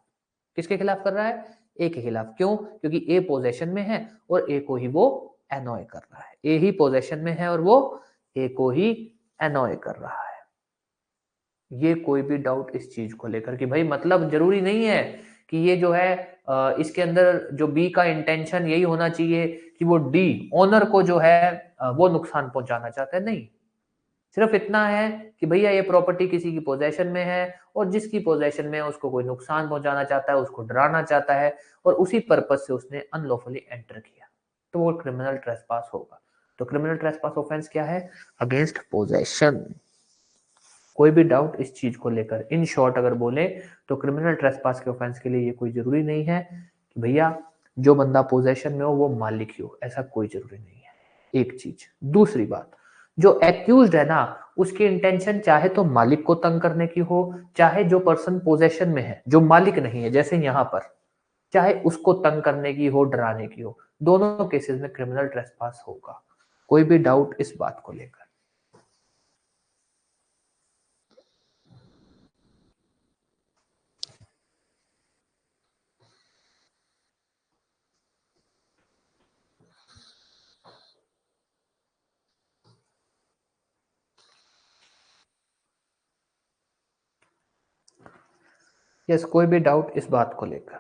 किसके खिलाफ कर रहा है, ए के खिलाफ, क्यों, क्योंकि ए पोजेशन में है और ए को ही वो एनॉय कर रहा है, ए ही पोजेशन में है और वो ए को ही एनॉय कर रहा है। ये कोई भी डाउट इस चीज को लेकर कि भाई मतलब जरूरी नहीं है कि ये जो है इसके अंदर जो बी का इंटेंशन यही होना चाहिए कि वो डी ओनर को जो है वो नुकसान पहुंचाना चाहता है, नहीं। सिर्फ इतना है कि भैया ये प्रॉपर्टी किसी की पोजेशन में है और जिसकी पोजेशन में है उसको कोई नुकसान पहुंचाना चाहता है, उसको डराना चाहता है और उसी पर्पज से उसने अनलॉफुली एंटर किया, तो वो क्रिमिनल ट्रेसपास होगा। तो क्रिमिनल ट्रेसपास ऑफेंस क्या है? Against possession. कोई भी डाउट इस चीज को लेकर? इन शॉर्ट अगर बोले तो क्रिमिनल ट्रेसपास के ऑफेंस के लिए ये कोई जरूरी नहीं है कि भैया जो बंदा पोजेशन में हो वो मालिक ही हो, ऐसा कोई जरूरी नहीं है। एक चीज। दूसरी बात, जो एक्यूज्ड है ना उसकी इंटेंशन चाहे तो मालिक को तंग करने की हो, चाहे जो पर्सन पोजेशन में है जो मालिक नहीं है जैसे यहां पर, चाहे उसको तंग करने की हो, डराने की हो, दोनों केसेस में क्रिमिनल ट्रेसपास होगा। कोई भी डाउट इस बात को लेकर? यस, कोई भी डाउट इस बात को लेकर?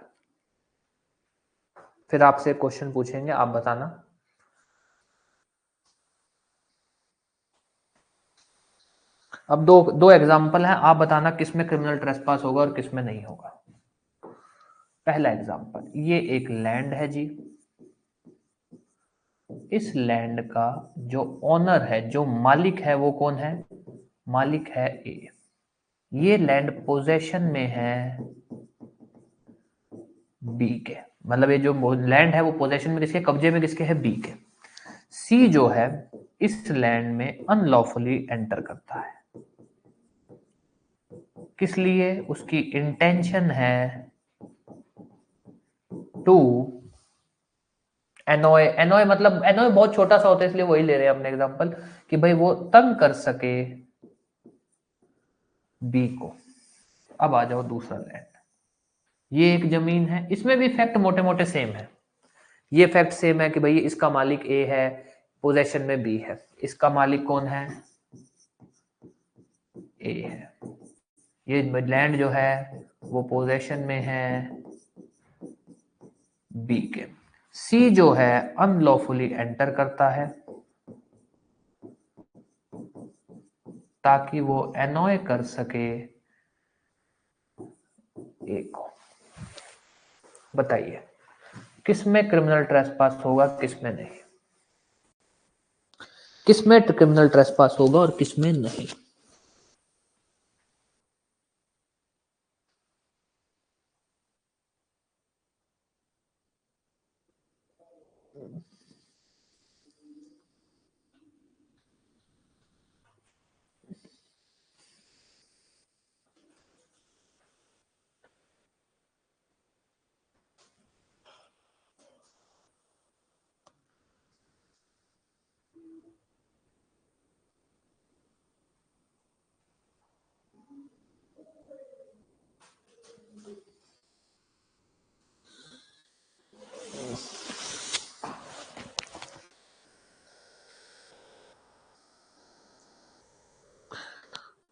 फिर आपसे क्वेश्चन पूछेंगे, आप बताना। अब दो दो एग्जांपल हैं, आप बताना किसमें क्रिमिनल ट्रेसपास होगा और किसमें नहीं होगा। पहला एग्जांपल, ये एक लैंड है जी। इस लैंड का जो ओनर है, जो मालिक है, वो कौन है? मालिक है ए। ये लैंड पोजेशन में है बी के, मतलब ये जो लैंड है वो पोजेशन में किसके, कब्जे में किसके है? बी के। सी जो है इस लैंड में अनलॉफुली एंटर करता है। किस लिए? उसकी इंटेंशन है टू एनॉय। एनॉय मतलब एनॉय बहुत छोटा सा होता है इसलिए वही ले रहे हैं अपने एग्जांपल, कि भाई वो तंग कर सके बी को। अब आ जाओ दूसरा लैंड। ये एक जमीन है, इसमें भी फैक्ट मोटे मोटे सेम है। ये फैक्ट सेम है कि भाई इसका मालिक ए है, पोजेशन में बी है। इसका मालिक कौन है? ए है। ये लैंड जो है वो पोजेशन में है बी के। सी जो है अनलॉफुली एंटर करता है ताकि वो एनॉय कर सके ए को। बताइए किसमें क्रिमिनल ट्रेसपास होगा, किसमें नहीं? किसमें क्रिमिनल ट्रेसपास होगा और किसमें नहीं?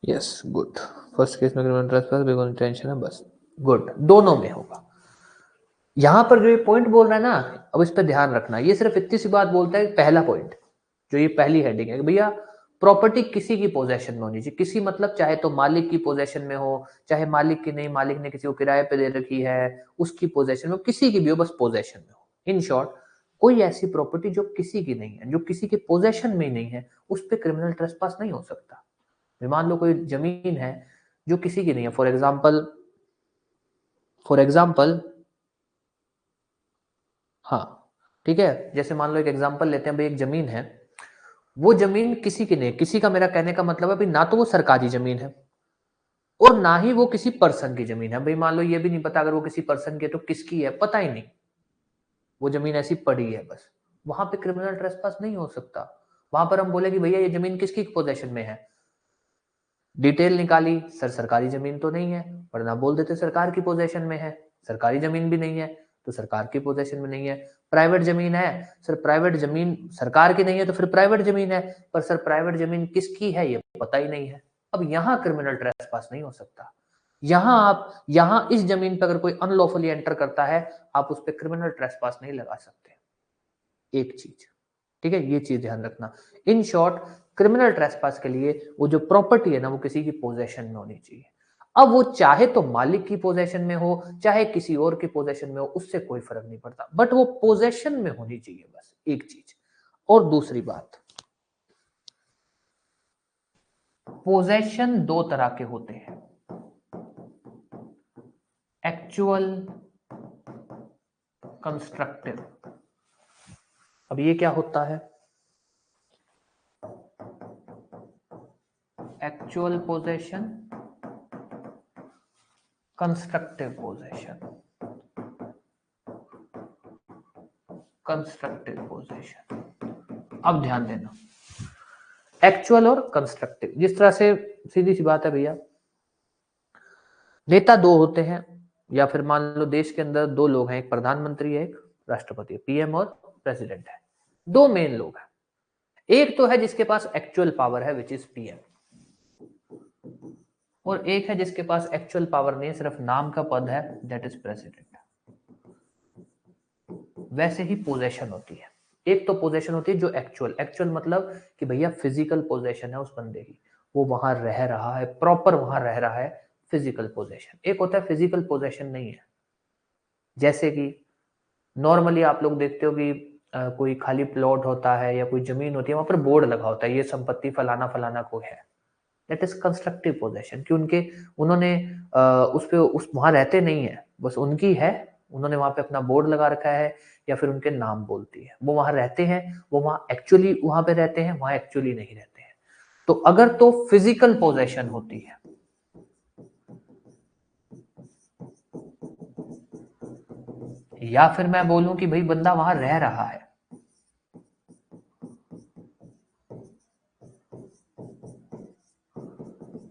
Yes, good. फर्स्ट केस में क्रिमिनल ट्रेसपास, बिकॉज़ इंटेंशन है, बस। गुड, दोनों में होगा। यहां पर जो ये पॉइंट बोल रहा है ना, अब इस पर ध्यान रखना। ये सिर्फ इतनी सी बात बोलता है, पहला पॉइंट जो ये पहली हेडिंग है कि भैया प्रॉपर्टी किसी की पोजेशन में होनी चाहिए। किसी मतलब चाहे तो मालिक की पोजेशन में हो, चाहे मालिक की नहीं, मालिक ने किसी को किराए पे दे रखी है उसकी पोजेशन में, किसी की भी हो, बस पोजेशन में हो। इन शॉर्ट, कोई ऐसी प्रॉपर्टी जो किसी की नहीं है, जो किसी के पोजेशन में ही नहीं है, उस पर क्रिमिनल ट्रेसपास नहीं हो सकता। मान लो कोई जमीन है जो किसी की नहीं है, फॉर एग्जाम्पल हाँ, ठीक है, जैसे मान लो एक एग्जांपल लेते हैं भाई, एक जमीन है, वो जमीन किसी की नहीं। किसी का मेरा कहने का मतलब है भाई ना तो वो सरकारी जमीन है और ना ही वो किसी पर्सन की जमीन है। भाई मान लो ये भी नहीं पता अगर वो किसी पर्सन की है तो किसकी है, पता ही नहीं, वो जमीन ऐसी पड़ी है बस। वहां पे क्रिमिनल ट्रेसपास नहीं हो सकता। वहां पर हम बोले कि भैया ये जमीन किसकी पोजेशन में है, डिटेल निकाली, सर सरकारी जमीन तो नहीं है, वरना बोल देते सरकार की पोजेशन में है। सरकारी जमीन भी नहीं है तो सरकार की पोजेशन में नहीं है। प्राइवेट जमीन है, सर प्राइवेट जमीन सरकार की नहीं है तो फिर प्राइवेट जमीन है, पर सर प्राइवेट जमीन किसकी है ये पता ही नहीं है। अब यहाँ क्रिमिनल ट्रेसपास नहीं हो सकता। यहाँ इस जमीन पर अगर कोई अनलॉफुली एंटर करता है, आप उस पर क्रिमिनल ट्रेसपास नहीं लगा सकते। एक चीज, ठीक है, ये चीज ध्यान रखना। इन शॉर्ट, क्रिमिनल ट्रेसपास के लिए वो जो प्रॉपर्टी है ना, वो किसी की पोजेशन में होनी चाहिए। अब वो चाहे तो मालिक की पोजेशन में हो, चाहे किसी और की पोजेशन में हो, उससे कोई फर्क नहीं पड़ता, बट वो पोजेशन में होनी चाहिए, बस एक चीज। और दूसरी बात, पोजेशन दो तरह के होते हैं, एक्चुअल, कंस्ट्रक्टिव। अब ये क्या होता है? Actual possession, constructive possession, constructive possession. अब ध्यान देना, एक्चुअल और कंस्ट्रक्टिव, जिस तरह से सीधी सी बात है भैया, नेता दो होते हैं, या फिर मान लो देश के अंदर दो लोग हैं, एक प्रधानमंत्री है, एक राष्ट्रपति, पीएम और प्रेसिडेंट है। दो मेन लोग हैं। एक तो है जिसके पास एक्चुअल पावर है, विच इज पीएम, और एक है जिसके पास एक्चुअल पावर नहीं है, सिर्फ नाम का पद है, दैट इज प्रेसिडेंट। वैसे ही पोजेशन होती है। एक तो पोजेशन होती है जो एक्चुअल मतलब कि भैया फिजिकल पोजेशन है उस बंदे की, वो वहां रह रहा है, प्रॉपर वहां रह रहा है, फिजिकल पोजेशन। एक होता है फिजिकल पोजेशन नहीं है, जैसे कि नॉर्मली आप लोग देखते हो कि कोई खाली प्लॉट होता है या कोई जमीन होती है, वहां पर बोर्ड लगा होता है, ये संपत्ति फलाना फलाना को है, दैट इज कंस्ट्रक्टिव पोजेशन, कि उन्होंने उस वहां रहते नहीं है, बस उनकी है, उन्होंने वहां पे अपना बोर्ड लगा रखा है, या फिर उनके नाम बोलती है, वो वहां रहते हैं, वो वहां एक्चुअली वहां पे रहते हैं, वहां एक्चुअली नहीं रहते हैं। तो अगर तो फिजिकल पोजेशन होती है, या फिर मैं बोलूं कि भाई बंदा वहां रह रहा है,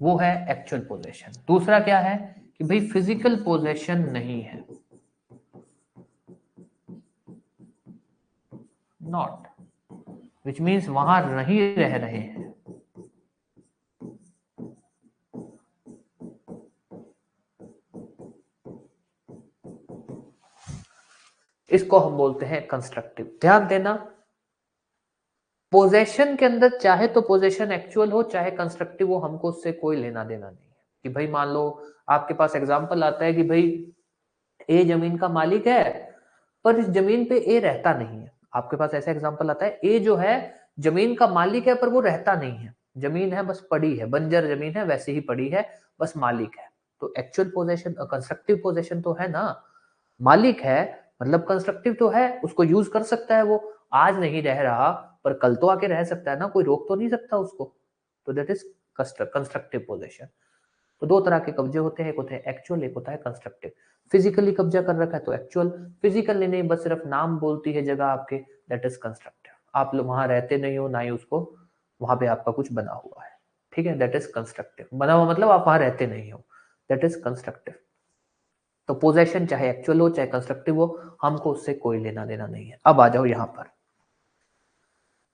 वो है एक्चुअल पोजेशन। दूसरा क्या है कि भाई फिजिकल पोजेशन नहीं है, नॉट, विच मीन्स वहां नहीं रह रहे हैं। इसको हम बोलते हैं कंस्ट्रक्टिव। ध्यान देना, पोजेशन के अंदर चाहे तो पोजेशन एक्चुअल हो चाहे कंस्ट्रक्टिव हो, हमको उससे कोई लेना देना नहीं है। कि भाई मान लो आपके पास एग्जांपल आता है कि भाई ए जमीन का मालिक है, पर इस जमीन पे ए रहता नहीं है। आपके पास ऐसा एग्जांपल आता है, ए जो है जमीन का मालिक है पर वो रहता नहीं है, जमीन है बस पड़ी है, बंजर जमीन है वैसे ही पड़ी है, बस मालिक है। तो एक्चुअल पोजेशन, कंस्ट्रक्टिव पोजेशन तो है ना, मालिक है मतलब कंस्ट्रक्टिव तो है, उसको यूज कर सकता है, वो आज नहीं रह रहा पर कल तो आके रह सकता है ना, कोई रोक तो नहीं सकता उसको। तो दैट इज कंस्ट्रक्टिव पोजेशन। तो दो तरह के कब्जे होते हैं, एक होता है एक्चुअल, एक होता है कंस्ट्रक्टिव। फिजिकली कब्जा कर रखा है तो एक्चुअल, फिजिकली नहीं, बस सिर्फ नाम बोलती है जगह आपके, दैट इज कंस्ट्रक्टिव। आप लोग वहां रहते नहीं हो, ना ही उसको वहां पे आपका कुछ बना हुआ है, ठीक है, दैट इज कंस्ट्रक्टिव। बना हुआ मतलब आप वहां रहते नहीं हो, दैट इज कंस्ट्रक्टिव। तो पोजेशन चाहे एक्चुअल हो चाहे कंस्ट्रक्टिव हो, हमको उससे कोई लेना देना नहीं है। अब आ जाओ यहां पर,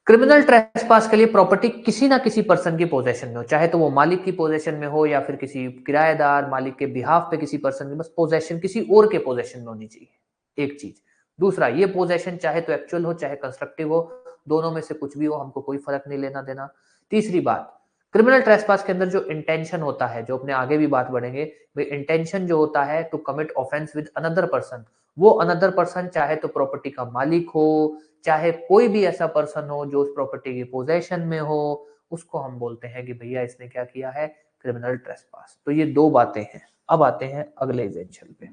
क्रिमिनल ट्रेसपास के लिए प्रॉपर्टी किसी ना किसी पर्सन की पोजेशन में हो, चाहे तो वो मालिक की पोजेशन में हो या फिर किसी किराएदार मालिक के बिहाफ पे किसी पर्सन की, बस पोजेशन किसी और के पोजेशन में होनी चाहिए, एक चीज। दूसरा, ये पोजेशन चाहे तो एक्चुअल हो चाहे कंस्ट्रक्टिव हो, दोनों में से कुछ भी हो, हमको कोई फर्क नहीं लेना देना। तीसरी बात, क्रिमिनल ट्रेसपास के अंदर जो इंटेंशन होता है, जो अपने आगे भी बात बढ़ेंगे, भाई इंटेंशन जो होता है to commit offence with another person, वो अनदर पर्सन चाहे तो प्रॉपर्टी का मालिक हो, चाहे कोई भी ऐसा पर्सन हो जो उस प्रॉपर्टी की पोजेशन में हो, उसको हम बोलते हैं कि भैया इसने क्या किया है, क्रिमिनल ट्रेसपास। तो ये दो बातें हैं। अब आते हैं अगले एग्जांपल पे,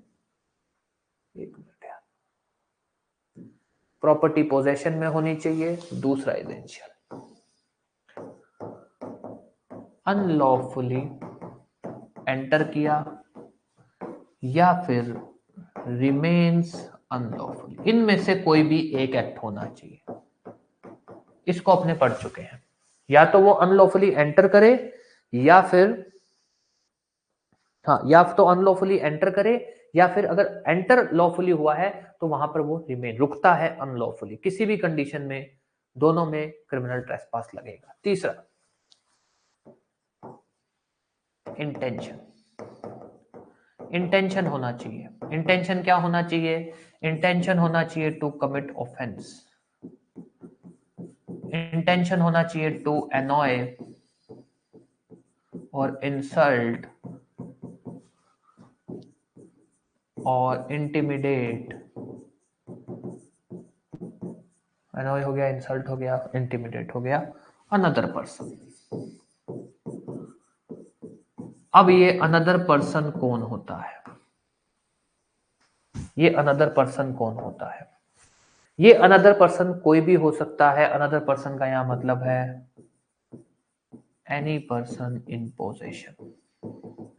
एक मिनट यार, प्रॉपर्टी पोजेशन में होनी चाहिए। दूसरा एग्जांपल, अनलॉफुली एंटर किया या फिर रिमेन्स अनलॉफुली, इनमें से कोई भी एक एक्ट होना चाहिए। इसको अपने पढ़ चुके हैं, या तो वो अनलॉफुली एंटर करे या फिर, हाँ, या तो अनलॉफुली एंटर करे, या फिर अगर एंटर लॉफुली हुआ है तो वहां पर वो रिमेन, रुकता है अनलॉफुली, किसी भी कंडीशन में दोनों में क्रिमिनल ट्रेसपास लगेगा। तीसरा, इंटेंशन। इंटेंशन होना चाहिए। इंटेंशन क्या होना चाहिए? इंटेंशन होना चाहिए टू कमिट ऑफेंस। इंटेंशन होना चाहिए टू अनॉय और इंसल्ट और इंटिमिडेट। अनॉय हो गया, इंसल्ट हो गया, इंटिमिडेट हो गया अनदर पर्सन। अब ये अनदर पर्सन कौन होता है? ये अनदर पर्सन कौन होता है? ये अनदर पर्सन कोई भी हो सकता है। अनदर पर्सन का यहां मतलब है एनी पर्सन इन पोजेशन।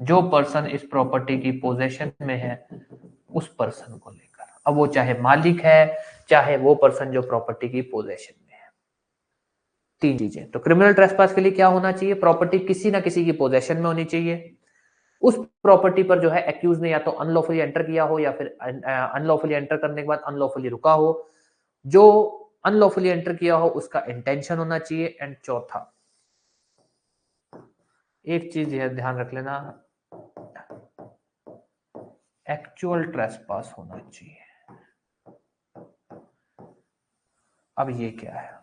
जो पर्सन इस प्रॉपर्टी की पोजेशन में है उस पर्सन को लेकर। अब वो चाहे मालिक है, चाहे वो पर्सन जो प्रॉपर्टी की पोजेशन में है। तीन चीजें। तो क्रिमिनल ट्रेसपास के लिए क्या होना चाहिए? प्रॉपर्टी किसी ना किसी की पोजेशन में होनी चाहिए। उस प्रॉपर्टी पर जो है एक्यूज ने या तो अनलॉफुली एंटर किया हो या फिर अनलॉफुली एंटर करने के बाद अनलॉफुली रुका हो। जो अनलॉफुली एंटर किया हो उसका इंटेंशन होना चाहिए। एंड चौथा, एक चीज यह ध्यान रख लेना, एक्चुअल ट्रेसपास होना चाहिए। अब ये क्या है?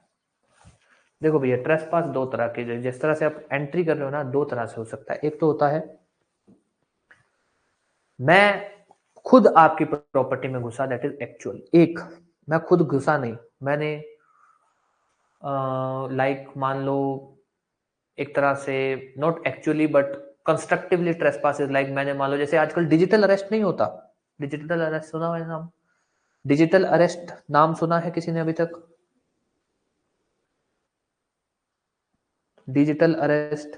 देखो भैया, ट्रेसपास दो तरह के, जिस तरह से आप एंट्री कर रहे हो ना, दो तरह से हो सकता है। एक तो होता है मैं खुद आपकी प्रॉपर्टी में घुसा, दैट इज एक्चुअल। एक, मैं खुद घुसा नहीं, मैंने लाइक मान लो एक तरह से not actually but constructively trespass is like, मैंने मान लो जैसे आजकल डिजिटल अरेस्ट नहीं होता। डिजिटल अरेस्ट सुना है नाम? डिजिटल अरेस्ट नाम सुना है किसी ने अभी तक? डिजिटल अरेस्ट,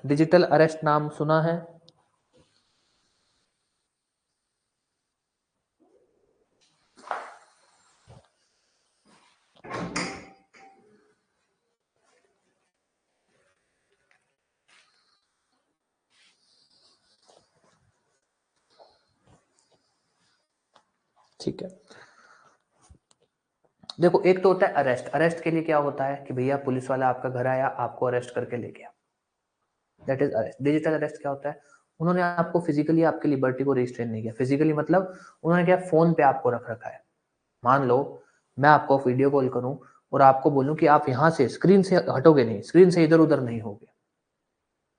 डिजिटल अरेस्ट नाम सुना है? ठीक है, देखो एक तो होता है अरेस्ट। अरेस्ट के लिए क्या होता है कि भैया पुलिस वाला आपका घर आया, आपको अरेस्ट करके ले गया, that is arrest. Digital arrest क्या होता है? उन्होंने आपको फिजिकली आपकी लिबर्टी को रिस्ट्रेन नहीं किया। फिजिकली मतलब उन्होंने क्या, फोन पे आपको रख रखा है। मान लो मैं आपको वीडियो कॉल करूं और आपको बोलूं कि आप यहां से स्क्रीन से हटोगे नहीं, स्क्रीन से इधर उधर नहीं होगे।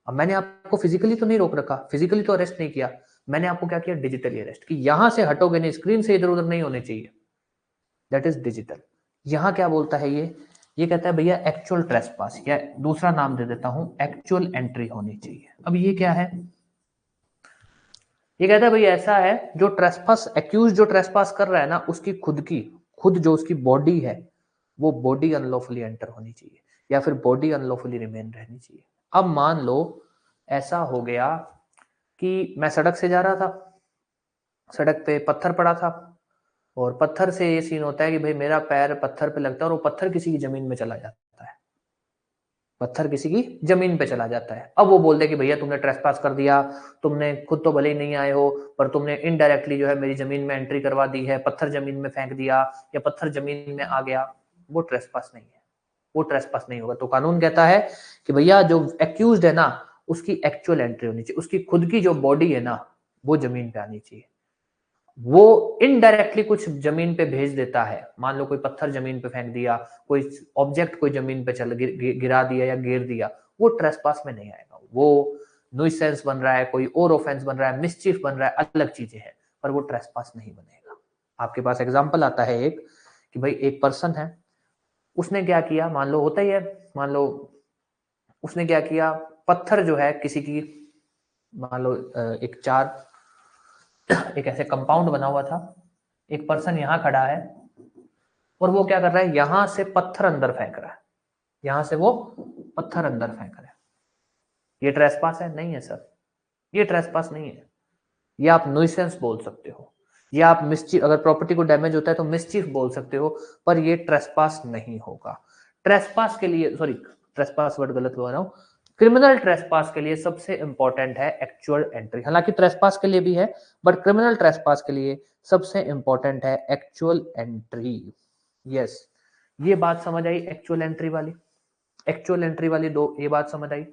अब मैंने आपको फिजिकली तो नहीं रोक रखा, फिजिकली तो अरेस्ट नहीं किया, मैंने आपको क्या किया, डिजिटली अरेस्ट, कि यहां से हटोगे नहीं, स्क्रीन से इधर उधर नहीं होने चाहिए, दैट इज डिजिटल। यहां क्या बोलता है ये कहता है भैया एक्चुअल ट्रेसपास, या दूसरा नाम दे देता हूं एक्चुअल एंट्री होनी चाहिए। अब ये क्या है? ये कहता है भैया ऐसा है, जो ट्रेसपास एक्यूज जो ट्रेसपास कर रहा है ना, उसकी खुद जो उसकी बॉडी है, वो बॉडी अनलॉफुली एंटर होनी चाहिए या फिर बॉडी अनलॉफुली रिमेन रहनी चाहिए। अब मान लो ऐसा हो गया कि मैं सड़क से जा रहा था, सड़क पे पत्थर पड़ा था, और पत्थर से ये सीन होता है कि भाई मेरा पैर पत्थर पे लगता है और वो पत्थर किसी की जमीन में चला जाता है, पत्थर किसी की जमीन पे चला जाता है। अब वो बोल दे कि भैया तुमने ट्रेसपास कर दिया, तुमने खुद तो भले ही नहीं आए हो, पर तुमने इनडायरेक्टली जो है मेरी जमीन में एंट्री करवा दी है, पत्थर जमीन में फेंक दिया या पत्थर जमीन में आ गया। वो ट्रेसपास नहीं है, वो ट्रेसपास नहीं होगा। तो कानून कहता है कि भैया जो एक्यूज्ड है ना, उसकी एक्चुअल एंट्री होनी चाहिए, उसकी खुद की जो बॉडी है ना वो जमीन पे आनी चाहिए। वो इनडायरेक्टली कुछ जमीन पे भेज देता है, मान लो कोई पत्थर जमीन पे फेंक दिया, कोई ऑब्जेक्ट कोई जमीन पे गिरा दिया या गिर दिया, वो ट्रेसपास में नहीं आएगा। वो न्यूसेंस बन रहा है, कोई और ऑफेंस बन रहा है, मिसचीफ बन रहा है, अलग चीजें हैं, पर वो ट्रेसपास नहीं बनेगा। आपके पास एग्जांपल आता है एक, कि भाई एक पर्सन है, उसने क्या किया, मान लो होता ही है, मान लो उसने क्या किया, पत्थर जो है किसी की, मान लो एक ऐसे कंपाउंड बना हुआ था, एक पर्सन यहां खड़ा है और वो क्या कर रहा है, यहां से पत्थर अंदर फेंक रहा है, यहां से वो पत्थर अंदर फेंक रहा है। ये ट्रेसपास है? नहीं है सर, ये ट्रेसपास नहीं है। ये आप न्यूसेंस बोल सकते हो, ये आप मिसचीफ, अगर प्रॉपर्टी को डैमेज होता है तो मिसचीफ बोल सकते हो, पर ये ट्रेसपास नहीं होगा। ट्रेसपास के लिए, सॉरी ट्रेसपास वर्ड गलत बोल रहा हूं, क्रिमिनल ट्रेसपास के लिए सबसे इंपॉर्टेंट है एक्चुअल एंट्री। हालांकि ट्रेसपास के लिए भी है, बट क्रिमिनल ट्रेसपास के लिए सबसे इंपॉर्टेंट है एक्चुअल एंट्री। यस, ये बात समझ आई एक्चुअल एंट्री वाली? एक्चुअल एंट्री वाली दो, ये बात समझ आई?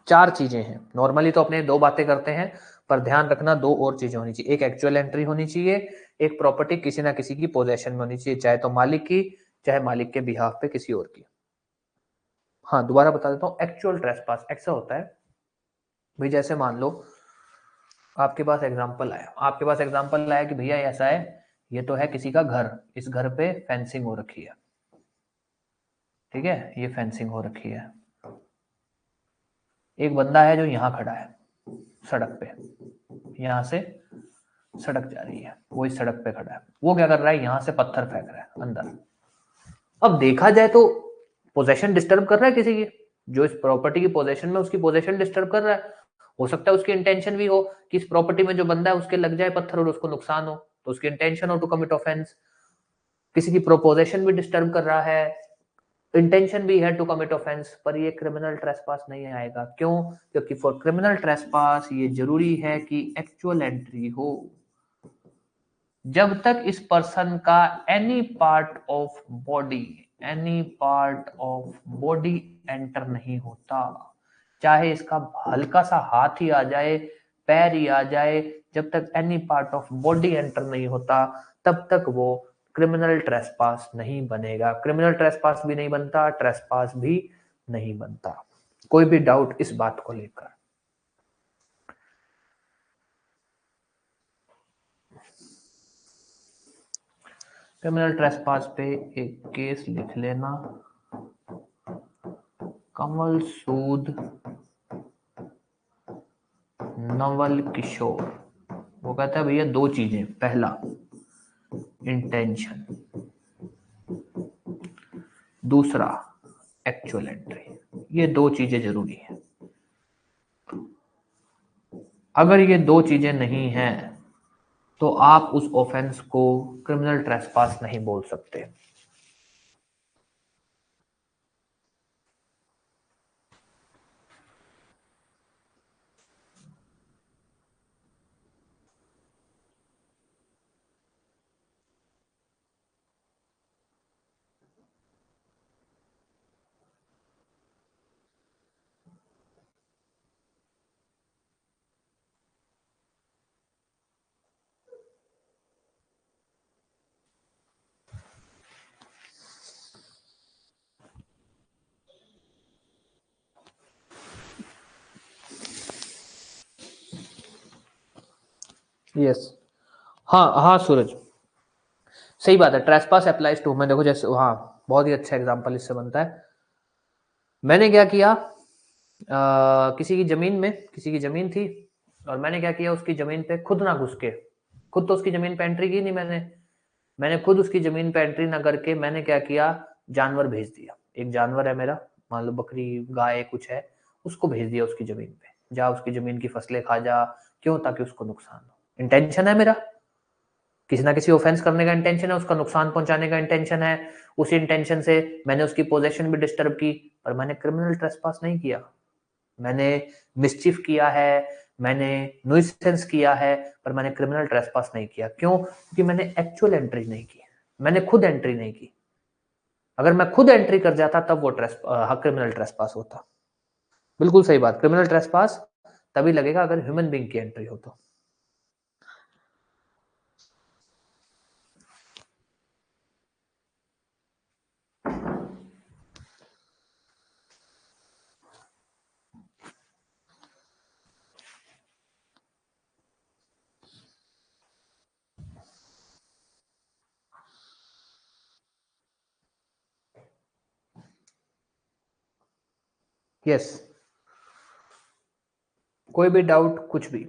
चार चीजें हैं। नॉर्मली तो अपने दो बातें करते हैं, पर ध्यान रखना दो और चीजें होनी चाहिए। एक एक्चुअल एंट्री होनी चाहिए, एक प्रॉपर्टी किसी ना किसी की पोजेशन में होनी चाहिए, चाहे तो मालिक की, चाहे मालिक के बिहाफ पे किसी और की। हाँ, दोबारा बता देता हूँ। एक्चुअल ट्रेसपास ऐसा होता है भाई, जैसे मान लो आपके पास एग्जांपल आया कि भैया ऐसा है, ये तो है किसी का घर, इस घर पे फेंसिंग हो रखी है, ठीक है, ये फेंसिंग हो रखी है। एक बंदा है जो यहाँ खड़ा है सड़क पे, यहाँ से सड़क जा रही है, वो इस सड़क पे खड़ा है, वो क्या कर रहा है, यहाँ से पत्थर फेंक रहा है अंदर। अब देखा जाए तो पोजेशन डिस्टर्ब कर रहा है किसी की, जो इस प्रॉपर्टी की पोजेशन में, उसकी पोजेशन डिस्टर्ब कर रहा है। हो सकता है उसकी इंटेंशन भी हो कि इस प्रॉपर्टी में जो बंदा है उसके लग जाए पत्थर और उसको नुकसान हो, तो उसकी इंटेंशन हो टू कमिट ऑफेंस। किसी की प्रोपोजेशन भी डिस्टर्ब कर रहा है, इंटेंशन भी है टू कमिट ऑफेंस, पर ये क्रिमिनल ट्रेसपास नहीं आएगा। क्यों? क्योंकि फॉर क्रिमिनल ट्रेसपास ये जरूरी है कि एक्चुअल एंट्री हो। जब तक इस पर्सन का any part of body enter नहीं होता, चाहे इसका हल्का सा हाथ ही आ जाए, पैर ही आ जाए, जब तक any part of body enter नहीं होता, तब तक वो क्रिमिनल ट्रेसपास नहीं बनेगा। क्रिमिनल ट्रेसपास भी नहीं बनता, ट्रेसपास भी नहीं बनता। कोई भी डाउट इस बात को लेकर? क्रिमिनल ट्रेसपास पे एक केस लिख लेना, कमल सूद नवल किशोर। वो कहता है भैया दो चीजें, पहला इंटेंशन, दूसरा एक्चुअल एंट्री। ये दो चीजें जरूरी है। अगर ये दो चीजें नहीं हैं तो आप उस ऑफेंस को क्रिमिनल ट्रेसपास नहीं बोल सकते। यस। हाँ हाँ सूरज, सही बात है। ट्रेसपास अप्लाइज टू, मैं देखो जैसे, हाँ बहुत ही अच्छा एग्जांपल इससे बनता है। मैंने क्या किया, किसी की जमीन थी, और मैंने क्या किया, उसकी जमीन पे खुद ना घुस के, खुद तो उसकी जमीन पे एंट्री की नहीं मैंने खुद उसकी जमीन पे एंट्री ना करके मैंने क्या किया, जानवर भेज दिया। एक जानवर है मेरा, मान लो बकरी गाय कुछ है, उसको भेज दिया उसकी जमीन पे, जा उसकी जमीन की फसलें खा जा। क्यों? ताकि उसको नुकसान हो। इंटेंशन है मेरा, किसी ना किसी ऑफेंस करने का इंटेंशन है, उसका नुकसान पहुंचाने का इंटेंशन है। उसी इंटेंशन से मैंने उसकी पोजेशन भी डिस्टर्ब की, पर मैंने क्रिमिनल ट्रेसपास नहीं किया। मैंने मिसचिफ किया है, मैंने नुइसेंस किया है, पर मैंने क्रिमिनल ट्रेसपास नहीं किया। क्यों? क्योंकि मैंने एक्चुअल एंट्री नहीं की, मैंने खुद एंट्री नहीं की। अगर मैं खुद एंट्री कर जाता तब वो क्रिमिनल ट्रेसपास होता। बिल्कुल सही बात, क्रिमिनल ट्रेसपास तभी लगेगा अगर ह्यूमन बीइंग की एंट्री हो तो। यस, कोई भी डाउट, कुछ भी?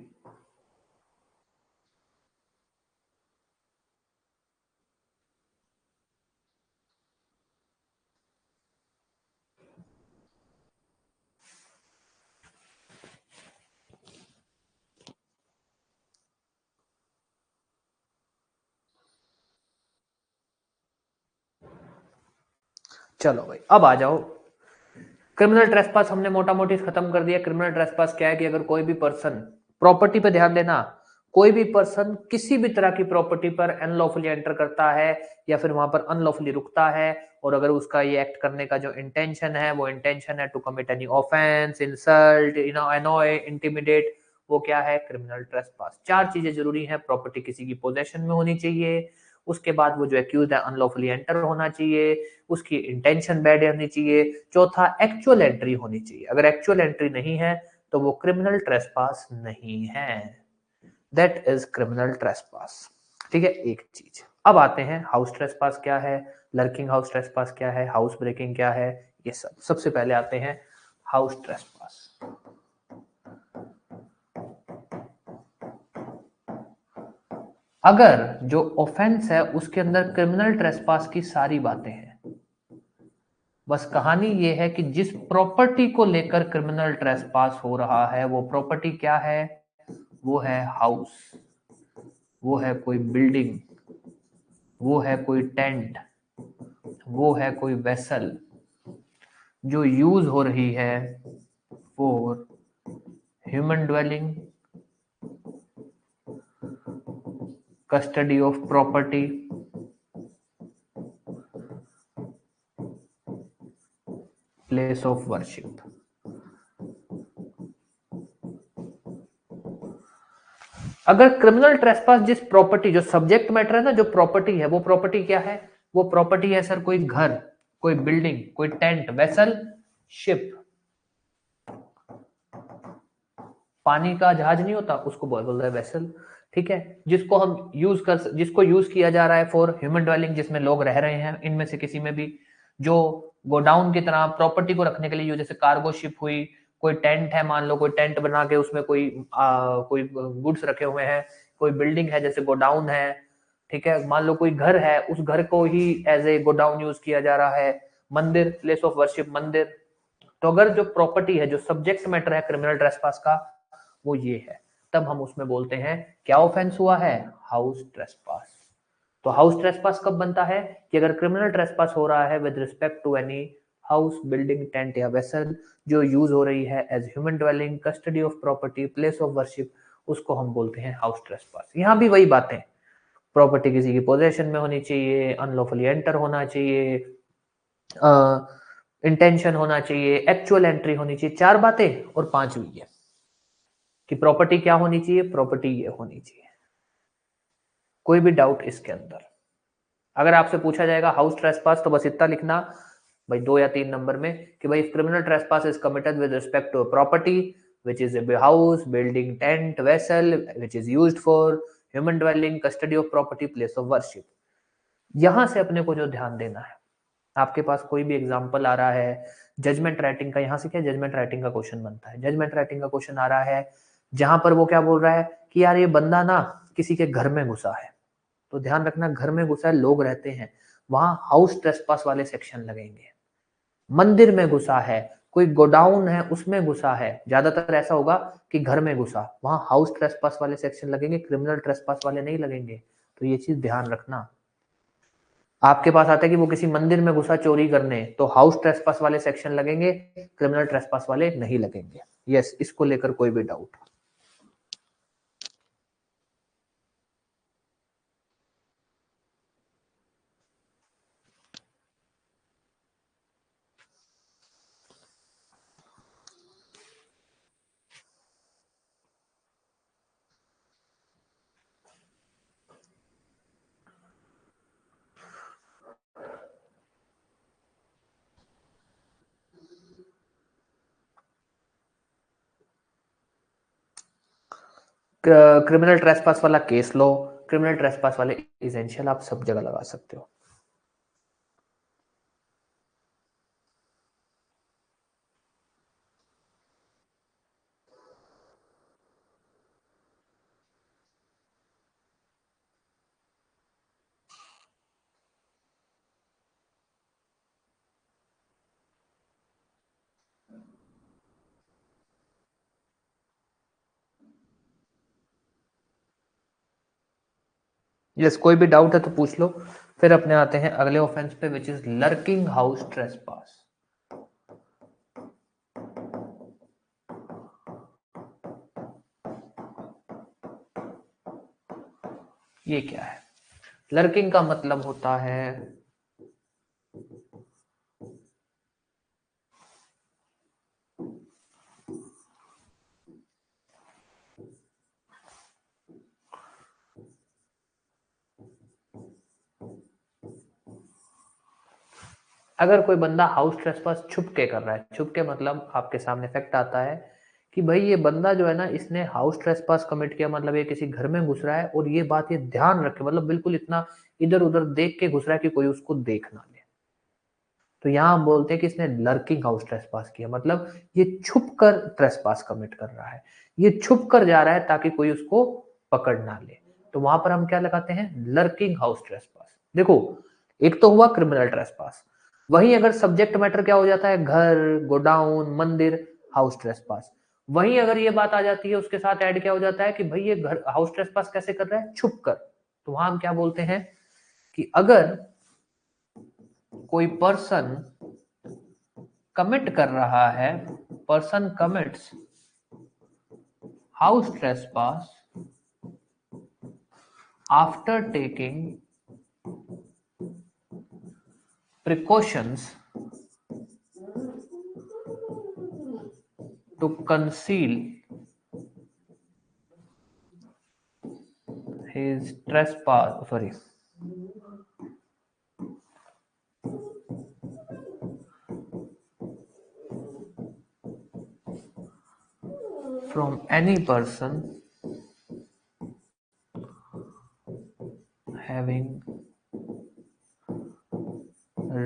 चलो भाई अब आ जाओ, क्रिमिनल ट्रेसपास हमने मोटा मोटी खत्म कर दिया। क्रिमिनल ट्रेसपास क्या है कि अगर कोई भी पर्सन, प्रॉपर्टी पे ध्यान देना, कोई भी पर्सन किसी भी तरह की प्रॉपर्टी पर अनलॉफुली एंटर करता है या फिर वहां पर अनलॉफुली रुकता है, और अगर उसका ये एक्ट करने का जो इंटेंशन है वो इंटेंशन है to commit any offence, insult, annoy, intimidate, वो क्या है? Criminal trespass. चार चीजें जरूरी हैं, प्रॉपर्टी किसी की पोजेशन में होनी चाहिए, उसके बाद वो जो एक्यूज है अनलॉफुली एंटर होना चाहिए, उसकी इंटेंशन बैड होनी चाहिए, चौथा एक्चुअल एंट्री होनी चाहिए। अगर एक्चुअल एंट्री नहीं है तो वो क्रिमिनल ट्रेसपास नहीं है, दैट इज क्रिमिनल ट्रेसपास। ठीक है, एक चीज। अब आते हैं हाउस ट्रेसपास क्या है, लर्किंग हाउस ट्रेसपास क्या है, हाउस ब्रेकिंग क्या है, ये सब। सबसे पहले आते हैं हाउस ट्रेसपास। अगर जो ऑफेंस है उसके अंदर क्रिमिनल ट्रेसपास की सारी बातें हैं, बस कहानी ये है कि जिस प्रॉपर्टी को लेकर क्रिमिनल ट्रेसपास हो रहा है वो प्रॉपर्टी क्या है? वो है हाउस, वो है कोई बिल्डिंग, वो है कोई टेंट, वो है कोई वेसल जो यूज हो रही है for human dwelling, custody of property, place of worship. अगर क्रिमिनल ट्रेसपास जिस प्रॉपर्टी, जो सब्जेक्ट मैटर है ना, जो प्रॉपर्टी है, वो प्रॉपर्टी क्या है? वो प्रॉपर्टी है सर कोई घर, कोई बिल्डिंग, कोई टेंट, वेसल, शिप। पानी का जहाज नहीं होता, उसको बोल रहा है वेसल। ठीक है, जिसको हम जिसको यूज किया जा रहा है फॉर ह्यूमन ड्वेलिंग, जिसमें लोग रह रहे हैं, इनमें से किसी में भी, जो गोडाउन की तरह प्रॉपर्टी को रखने के लिए यूज, जैसे कार्गो शिप हुई, कोई टेंट है, मान लो कोई टेंट बना के उसमें कोई गुड्स रखे हुए हैं, कोई बिल्डिंग है जैसे गोडाउन है, ठीक है, मान लो कोई घर है, उस घर को ही एज ए गोडाउन यूज किया जा रहा है, मंदिर, प्लेस ऑफ वर्शिप मंदिर। तो अगर जो प्रॉपर्टी है, जो सब्जेक्ट मैटर है क्रिमिनल ट्रेसपास का, वो ये है, तब हम उसमें बोलते हैं क्या ऑफेंस हुआ है? House trespass. तो हाउस ट्रेसपास कब बनता है? कि अगर क्रिमिनल ट्रेसपास हो रहा है with respect to any house, building, tent या वेसल जो यूज हो रही है as human dwelling, custody of property, place of worship, उसको हम बोलते हैं हाउस ट्रेसपास। यहां भी वही बातें, प्रॉपर्टी किसी की पोजेशन में होनी चाहिए, अनलॉफुली एंटर होना चाहिए, इंटेंशन होना चाहिए, एक्चुअल एंट्री होनी चाहिए, चार बातें। और पांचवी है कि प्रॉपर्टी क्या होनी चाहिए? प्रॉपर्टी ये होनी चाहिए। कोई भी डाउट इसके अंदर? अगर आपसे पूछा जाएगा हाउस ट्रेसपास, तो बस इतना लिखना भाई 2 या 3 नंबर में कि भाई criminal trespass is committed with respect to property which is a house, building, tent, vessel which is used for human dwelling, custody of property, place of worship। यहां से अपने को जो ध्यान देना है, आपके पास कोई भी एग्जांपल आ रहा है जजमेंट राइटिंग का, यहां से क्या जजमेंट राइटिंग का क्वेश्चन बनता है, जजमेंट राइटिंग का क्वेश्चन आ रहा है जहां पर वो क्या बोल रहा है कि यार ये बंदा ना किसी के घर में घुसा है, तो ध्यान रखना घर में घुसा है, लोग रहते हैं, वहां हाउस ट्रेसपास वाले सेक्शन लगेंगे। मंदिर में घुसा है, कोई गोडाउन है उसमें घुसा है, ज्यादातर ऐसा होगा कि घर में घुसा, वहां हाउस ट्रेसपास वाले सेक्शन लगेंगे, क्रिमिनल ट्रेसपास वाले नहीं लगेंगे। तो ये चीज ध्यान रखना। आपके पास आता है कि वो किसी मंदिर में घुसा चोरी करने, तो हाउस ट्रेसपास वाले सेक्शन लगेंगे, क्रिमिनल ट्रेसपास वाले नहीं लगेंगे। यस, इसको लेकर कोई भी डाउट? क्रिमिनल ट्रेसपास वाला केस लो, क्रिमिनल ट्रेसपास वाले इसेंशियल, आप सब जगह लगा सकते हो। यस, कोई भी डाउट है तो पूछ लो, फिर अपने आते हैं अगले ऑफेंस पे, which is lurking house trespass. ये क्या है? लर्किंग का मतलब होता है अगर कोई बंदा हाउस ट्रेसपास छुप के कर रहा है, छुप के मतलब आपके सामने फैक्ट आता है कि भाई ये बंदा जो है ना, इसने हाउस ट्रेसपास कमिट किया, मतलब ये किसी घर में घुस रहा है और ये बात ये ध्यान रखे, मतलब बिल्कुल इतना इधर उधर देख के घुस रहा है कि कोई उसको देख ना ले। तो यहाँ हम बोलते हैं कि इसने लर्किंग हाउस ट्रेसपास किया, मतलब ये छुप कर ट्रेसपास कमिट कर रहा है, ये छुप कर जा रहा है ताकि कोई उसको पकड़ ना ले। तो वहां पर हम क्या लगाते हैं? Lurking house trespass. देखो, एक तो हुआ क्रिमिनल ट्रेसपास, वहीं अगर सब्जेक्ट मैटर क्या हो जाता है, घर, गोडाउन, मंदिर, हाउस ट्रेसपास। वहीं अगर ये बात आ जाती है, उसके साथ ऐड क्या हो जाता है कि भाई ये घर हाउस ट्रेसपास कैसे कर रहा है? छुप कर। तो वहां हम क्या बोलते हैं कि अगर कोई पर्सन कमिट कर रहा है, person commits house trespass after taking precautions to conceal his trespass, sorry, from any person having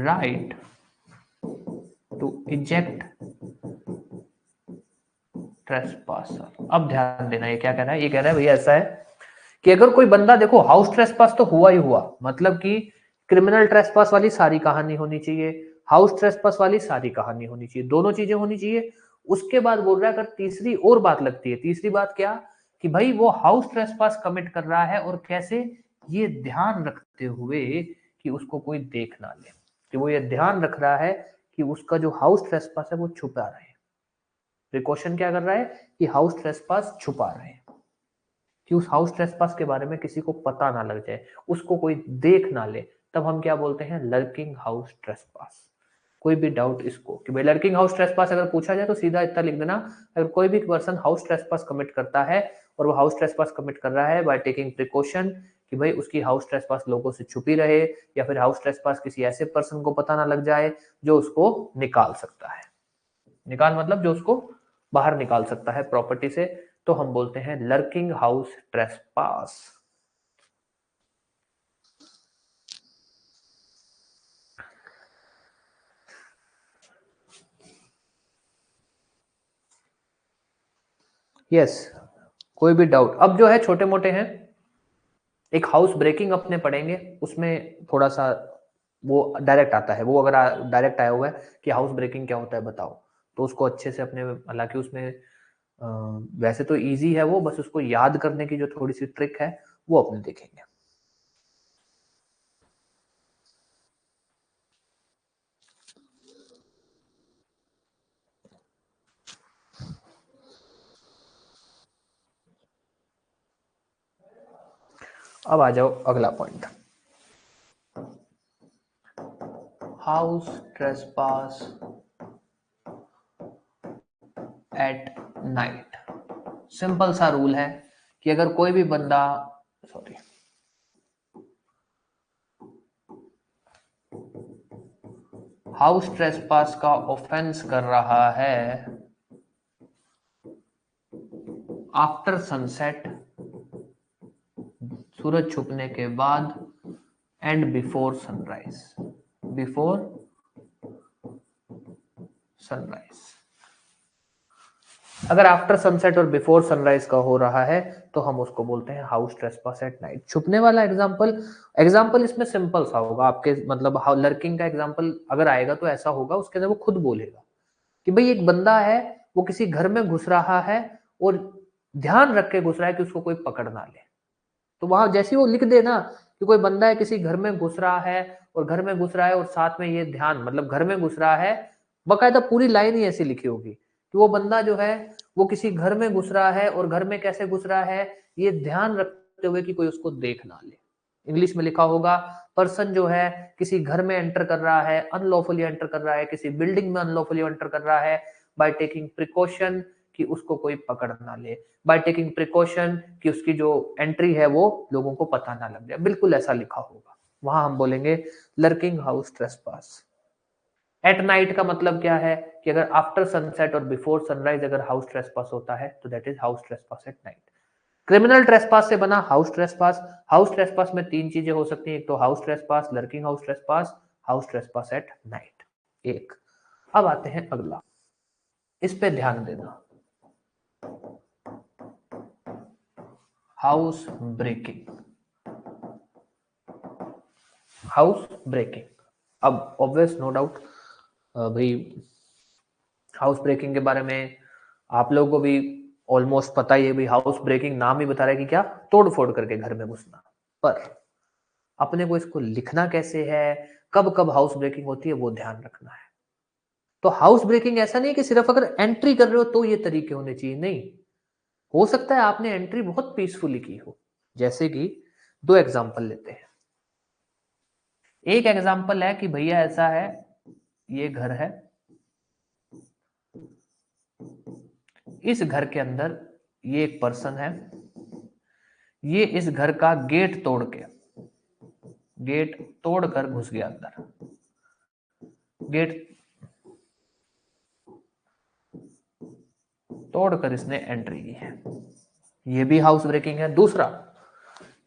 right to eject trespasser। अब ध्यान देना, ये क्या कह रहा है? ये कह रहा है भैया ऐसा है कि अगर कोई बंदा, देखो हाउस ट्रेसपास तो हुआ ही हुआ, मतलब कि क्रिमिनल ट्रेसपास वाली सारी कहानी होनी चाहिए, हाउस ट्रेसपास वाली सारी कहानी होनी चाहिए, दोनों चीजें होनी चाहिए। उसके बाद बोल रहा है अगर तीसरी और बात लगती है, तीसरी बात क्या? कि भाई वो हाउस ट्रेसपास कमिट कर रहा है और कैसे? ये ध्यान रखते हुए कि उसको कोई देख ना ले, कि वो ये ध्यान रख रहा है कि उसका जो हाउस ट्रेसपास है वो छुपा रहे। प्रिकॉशन क्या कर रहा है? कि हाउस ट्रेसपास छुपा रहे हैं, कि उस हाउस ट्रेसपास के बारे में किसी को पता ना लग जाए, उसको कोई देख ना ले। तब हम क्या बोलते हैं? Lurking house trespass. कोई भी डाउट इसको कि भाई लर्किंग हाउस ट्रेसपास अगर पूछा जाए तो सीधा इतना लिख देना, अगर कोई भी पर्सन हाउस ट्रेसपास कमिट करता है और वो हाउस ट्रेसपास कमिट कर रहा है बाय टेकिंग प्रिकॉशन, कि भाई उसकी हाउस ट्रेसपास लोगों से छुपी रहे, या फिर हाउस ट्रेसपास किसी ऐसे पर्सन को पता ना लग जाए जो उसको निकाल सकता है, निकाल मतलब जो उसको बाहर निकाल सकता है प्रॉपर्टी से, तो हम बोलते हैं लर्किंग हाउस ट्रेसपास। यस, कोई भी डाउट? अब जो है छोटे मोटे हैं, एक हाउस ब्रेकिंग अपने पढ़ेंगे, उसमें थोड़ा सा वो डायरेक्ट आता है, वो अगर डायरेक्ट आया हुआ है कि हाउस ब्रेकिंग क्या होता है बताओ, तो उसको अच्छे से अपने, हालांकि उसमें वैसे तो इजी है वो, बस उसको याद करने की जो थोड़ी सी ट्रिक है वो अपने देखेंगे। अब आ जाओ अगला point, house trespass at night. Simple सा रूल है कि अगर कोई भी बंदा, सॉरी, हाउस ट्रेसपास का ऑफेंस कर रहा है आफ्टर सनसेट, सूरज छुपने के बाद, and before sunrise, before sunrise. अगर आफ्टर सनसेट और बिफोर सनराइज का हो रहा है तो हम उसको बोलते हैं हाउस ट्रेसपास एट नाइट। छुपने वाला एग्जांपल इसमें सिंपल सा होगा आपके, मतलब लर्किंग का एग्जांपल अगर आएगा तो ऐसा होगा, उसके अंदर वो खुद बोलेगा कि भाई एक बंदा है, वो किसी घर में घुस रहा है और ध्यान रख के घुस रहा है कि उसको कोई पकड़ ना ले। तो वहां जैसे वो लिख दे ना कि कोई बंदा है किसी घर में घुस रहा है और घर में घुस रहा है और साथ में ये ध्यान, मतलब घर में घुस रहा है, बकायदा पूरी लाइन ही ऐसी लिखी होगी कि वो बंदा जो है वो किसी घर में घुस रहा है और घर में कैसे घुस रहा है ये ध्यान रखते हुए कि कोई उसको देख ना ले। इंग्लिश में लिखा होगा पर्सन जो है किसी घर में एंटर कर रहा है, अनलॉफुली एंटर कर रहा है, किसी बिल्डिंग में अनलॉफुली एंटर कर रहा है, बाय टेकिंग प्रिकॉशन कि उसको कोई पकड़ ना ले, बाय टेकिंग प्रिकॉशन कि उसकी जो एंट्री है वो लोगों को पता ना लग जाए, बिल्कुल ऐसा लिखा होगा। वहां हम बोलेंगे lurking house trespass. At night का मतलब क्या है कि अगर आफ्टर सनसेट और बिफोर सनराइज अगर हाउस ट्रेसपास होता है तो that is house trespass at night. Criminal trespass से बना हाउस ट्रेसपास। हाउस ट्रेसपास में तीन चीजें हो सकती हैं, एक तो house trespass, lurking house trespass, house trespass at night. एक। अब आते हैं अगला, इस पे ध्यान देना, हाउस ब्रेकिंग। हाउस ब्रेकिंग, अब ऑब्वियस नो डाउट भाई हाउस ब्रेकिंग के बारे में आप लोगों को भी ऑलमोस्ट पता ही है भाई, हाउस ब्रेकिंग नाम ही बता रहा है कि क्या, तोड़ फोड़ करके घर में घुसना। पर अपने को इसको लिखना कैसे है, कब कब हाउस ब्रेकिंग होती है वो ध्यान रखना है। तो हाउस ब्रेकिंग ऐसा नहीं कि सिर्फ अगर एंट्री कर रहे हो तो ये तरीके होने चाहिए, नहीं। हो सकता है आपने एंट्री बहुत पीसफुली की हो। जैसे कि दो एग्जांपल लेते हैं। एक एग्जांपल है कि भैया ऐसा है, ये घर है, इस घर के अंदर ये एक पर्सन है, ये इस घर का गेट तोड़कर घुस गया अंदर। गेट तोड़कर इसने एंट्री की है, ये भी हाउस ब्रेकिंग है। दूसरा,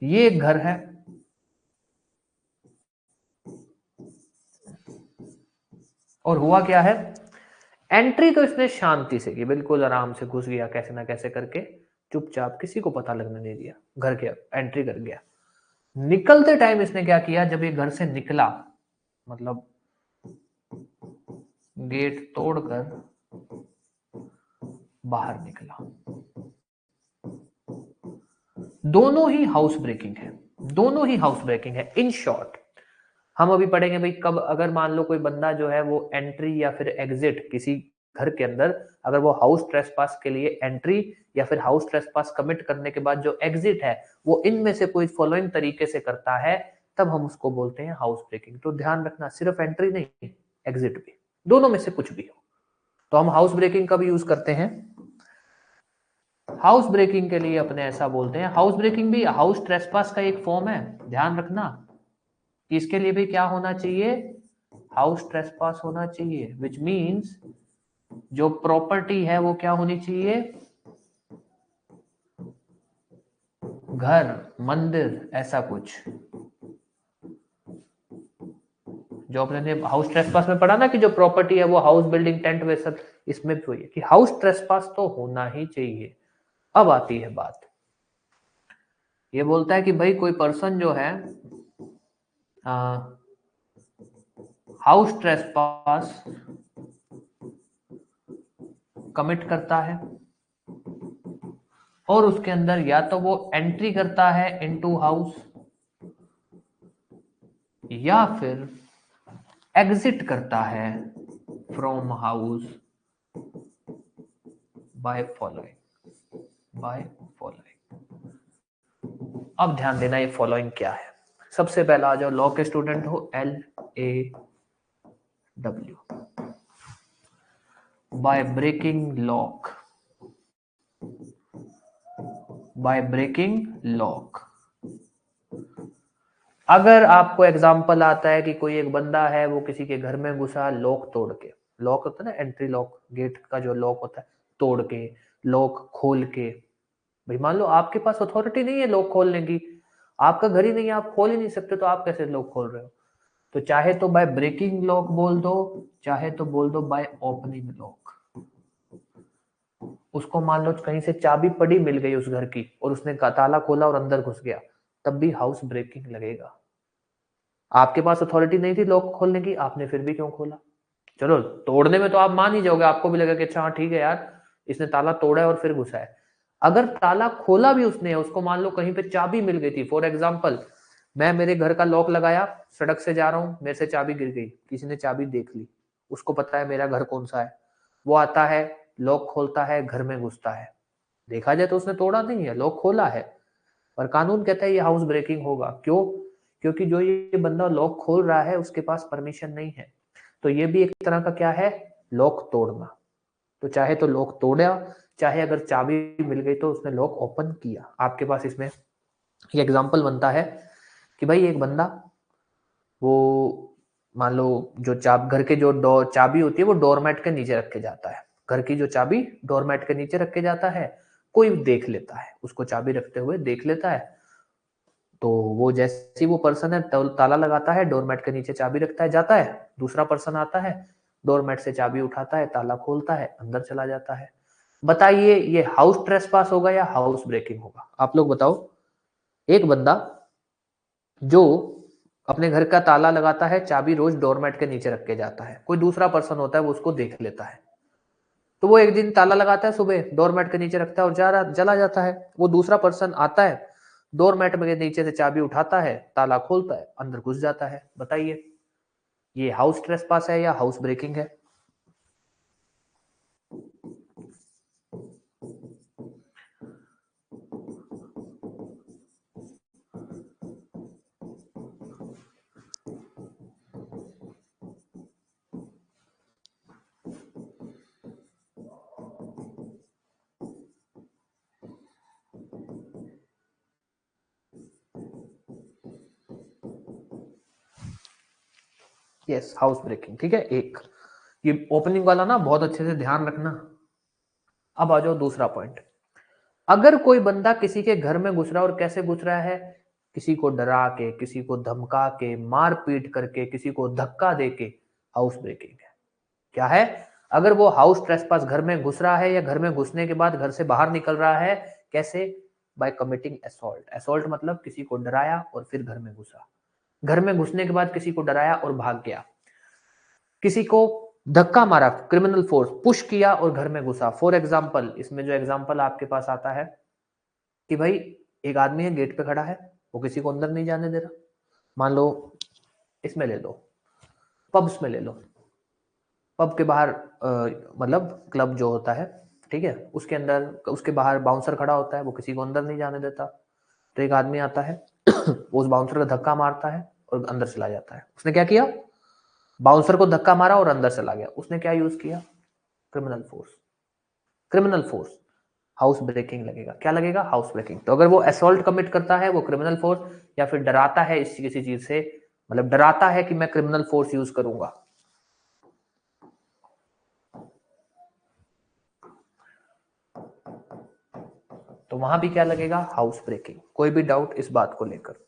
ये एक घर है, और हुआ क्या है, एंट्री तो इसने शांति से की, बिल्कुल आराम से घुस गया कैसे ना कैसे करके, चुपचाप, किसी को पता लगने नहीं दिया, घर के एंट्री कर गया। निकलते टाइम इसने क्या किया, जब ये घर से निकला, मतलब गेट तोड़कर बाहर निकला। दोनों ही हाउस ब्रेकिंग है, दोनों ही हाउस ब्रेकिंग है। इन शॉर्ट हम अभी पढ़ेंगे भाई कब, अगर मान लो कोई बंदा जो है वो एंट्री या फिर एग्जिट किसी घर के अंदर, अगर वो हाउस ट्रेसपास के लिए एंट्री या फिर हाउस ट्रेसपास कमिट करने के बाद जो एग्जिट है वो इनमें से कोई फॉलोइंग तरीके से करता है, तब हम उसको बोलते हैं हाउस ब्रेकिंग। तो ध्यान रखना, सिर्फ एंट्री नहीं, एग्जिट भी, दोनों में से कुछ भी हो। तो हम हाउस ब्रेकिंग कब यूज करते हैं, हाउस ब्रेकिंग के लिए अपने ऐसा बोलते हैं। हाउस ब्रेकिंग भी हाउस ट्रेसपास का एक फॉर्म है, ध्यान रखना कि इसके लिए भी क्या होना चाहिए, हाउस ट्रेसपास होना चाहिए, विच मीन्स जो प्रॉपर्टी है वो क्या होनी चाहिए, घर, मंदिर, ऐसा कुछ। जो अपने हाउस ट्रेसपास में पढ़ा ना कि जो प्रॉपर्टी है वो हाउस, बिल्डिंग, टेंट, वे सब, इसमें भी हुई है कि हाउस ट्रेसपास तो होना ही चाहिए। अब आती है बात, ये बोलता है कि भाई कोई पर्सन जो है हाउस ट्रेसपास कमिट करता है और उसके अंदर या तो वो एंट्री करता है इनटू हाउस या फिर एग्जिट करता है फ्रॉम हाउस बाय फॉलोइंग। अब ध्यान देना ये फॉलोइंग क्या है। सबसे पहला आ जाओ, लॉ के स्टूडेंट हो, LAW, by breaking lock, by breaking lock. अगर आपको एग्जांपल आता है कि कोई एक बंदा है वो किसी के घर में घुसा लॉक तोड़ के, लॉक होता है ना एंट्री लॉक, गेट का जो लॉक होता है, तोड़ के, लॉक खोल के। भाई मान लो आपके पास अथॉरिटी नहीं है लॉक खोलने की, आपका घर ही नहीं है, आप खोल ही नहीं सकते, तो आप कैसे लॉक खोल रहे हो। तो चाहे तो बाय ब्रेकिंग लॉक बोल दो, चाहे तो बोल दो बाय ओपनिंग लॉक। उसको मान लो कहीं से चाबी पड़ी मिल गई उस घर की और उसने ताला खोला और अंदर घुस गया, तब भी हाउस ब्रेकिंग लगेगा। आपके पास अथॉरिटी नहीं थी लॉक खोलने की, आपने फिर भी क्यों खोला। चलो तोड़ने में तो आप मान ही जाओगे, आपको भी लगेगा कि अच्छा हाँ ठीक है यार, इसने ताला तोड़ा है और फिर घुसा है। अगर ताला खोला भी उसने, उसको मान लो कहीं पे चाबी मिल गई थी, फॉर एग्जाम्पल मैं मेरे घर का लॉक लगाया, सड़क से जा रहा हूँ, मेरे से चाबी गिर गई, किसी ने चाबी देख ली, उसको पता है मेरा घर कौन सा है, वो आता है, लॉक खोलता है, घर में घुसता है। देखा जाए तो उसने तोड़ा नहीं है, लॉक खोला है, पर कानून कहता है ये हाउस ब्रेकिंग होगा। क्यों? क्योंकि जो ये बंदा लॉक खोल रहा है उसके पास परमिशन नहीं है। तो ये भी एक तरह का क्या है, लॉक तोड़ना। तो चाहे तो लॉक तोड़ा, चाहे अगर चाबी मिल गई तो उसने लॉक ओपन किया। आपके पास इसमें एक एग्जांपल बनता है कि भाई एक बंदा, वो मान लो जो घर के जो चाबी होती है वो डोरमेट के नीचे रख के जाता है, घर की जो चाबी डोरमेट के नीचे रख के जाता है, कोई देख लेता है उसको चाबी रखते हुए, देख लेता है, तो वो जैसे ही वो पर्सन है ताला लगाता है, डोरमेट के नीचे चाबी रखता है, जाता है, दूसरा पर्सन आता है, डोरमेट से चाबी उठाता है, ताला खोलता है, अंदर चला जाता है। बताइए ये हाउस ट्रेसपास होगा या हाउस ब्रेकिंग होगा? आप लोग बताओ। एक बंदा जो अपने घर का ताला लगाता है, चाबी रोज डोरमेट के नीचे रख के जाता है, कोई दूसरा पर्सन होता है वो उसको देख लेता है, तो वो एक दिन ताला लगाता है, सुबह डोरमेट के नीचे रखता है और चला जाता है। वो दूसरा पर्सन आता है, डोरमेट के नीचे से चाबी उठाता है, ताला खोलता है, अंदर घुस जाता है। बताइए ये हाउस ट्रेसपास है या हाउस ब्रेकिंग है? Yes, house breaking. ठीक है, एक ये ओपनिंग वाला ना बहुत अच्छे से ध्यान रखना। अब आ जाओ दूसरा पॉइंट। अगर कोई बंदा किसी के घर में घुस रहा है, और कैसे घुस रहा है, किसी को डरा के, किसी को धमका के, मार पीट करके, किसी को धक्का दे के, हाउस ब्रेकिंग है। क्या है? अगर वो हाउस ट्रेसपास, घर में घुस रहा है या घर में घुसने के बाद घर से बाहर निकल रहा है, कैसे? Bye committing assault. असॉल्ट मतलब किसी को डराया और फिर घर में घुसा, घर में घुसने के बाद किसी को डराया और भाग गया, किसी को धक्का मारा, क्रिमिनल फोर्स पुश किया और घर में घुसा। फॉर एग्जाम्पल, इसमें जो एग्जाम्पल आपके पास आता है कि भाई एक आदमी है, गेट पे खड़ा है, वो किसी को अंदर नहीं जाने दे रहा। मान लो इसमें ले लो, पब्स में ले लो, पब के बाहर मतलब क्लब जो होता है, ठीक है, उसके अंदर, उसके बाहर बाउंसर खड़ा होता है, वो किसी को अंदर नहीं जाने देता। तो एक आदमी आता है वो उस बाउंसर का धक्का मारता है और अंदर चला जाता है। उसने क्या किया? बाउंसर को धक्का मारा और अंदर चला गया। उसने क्या यूज किया? Criminal force. Criminal force, house breaking लगेगा। क्या लगेगा? House breaking. तो अगर वो असॉल्ट कमिट करता है, वो क्रिमिनल फोर्स, या फिर डराता है इस किसी चीज से, मतलब डराता है कि मैं क्रिमिनल फोर्स यूज करूंगा, तो वहां भी क्या लगेगा? House breaking. कोई भी डाउट इस बात को लेकर?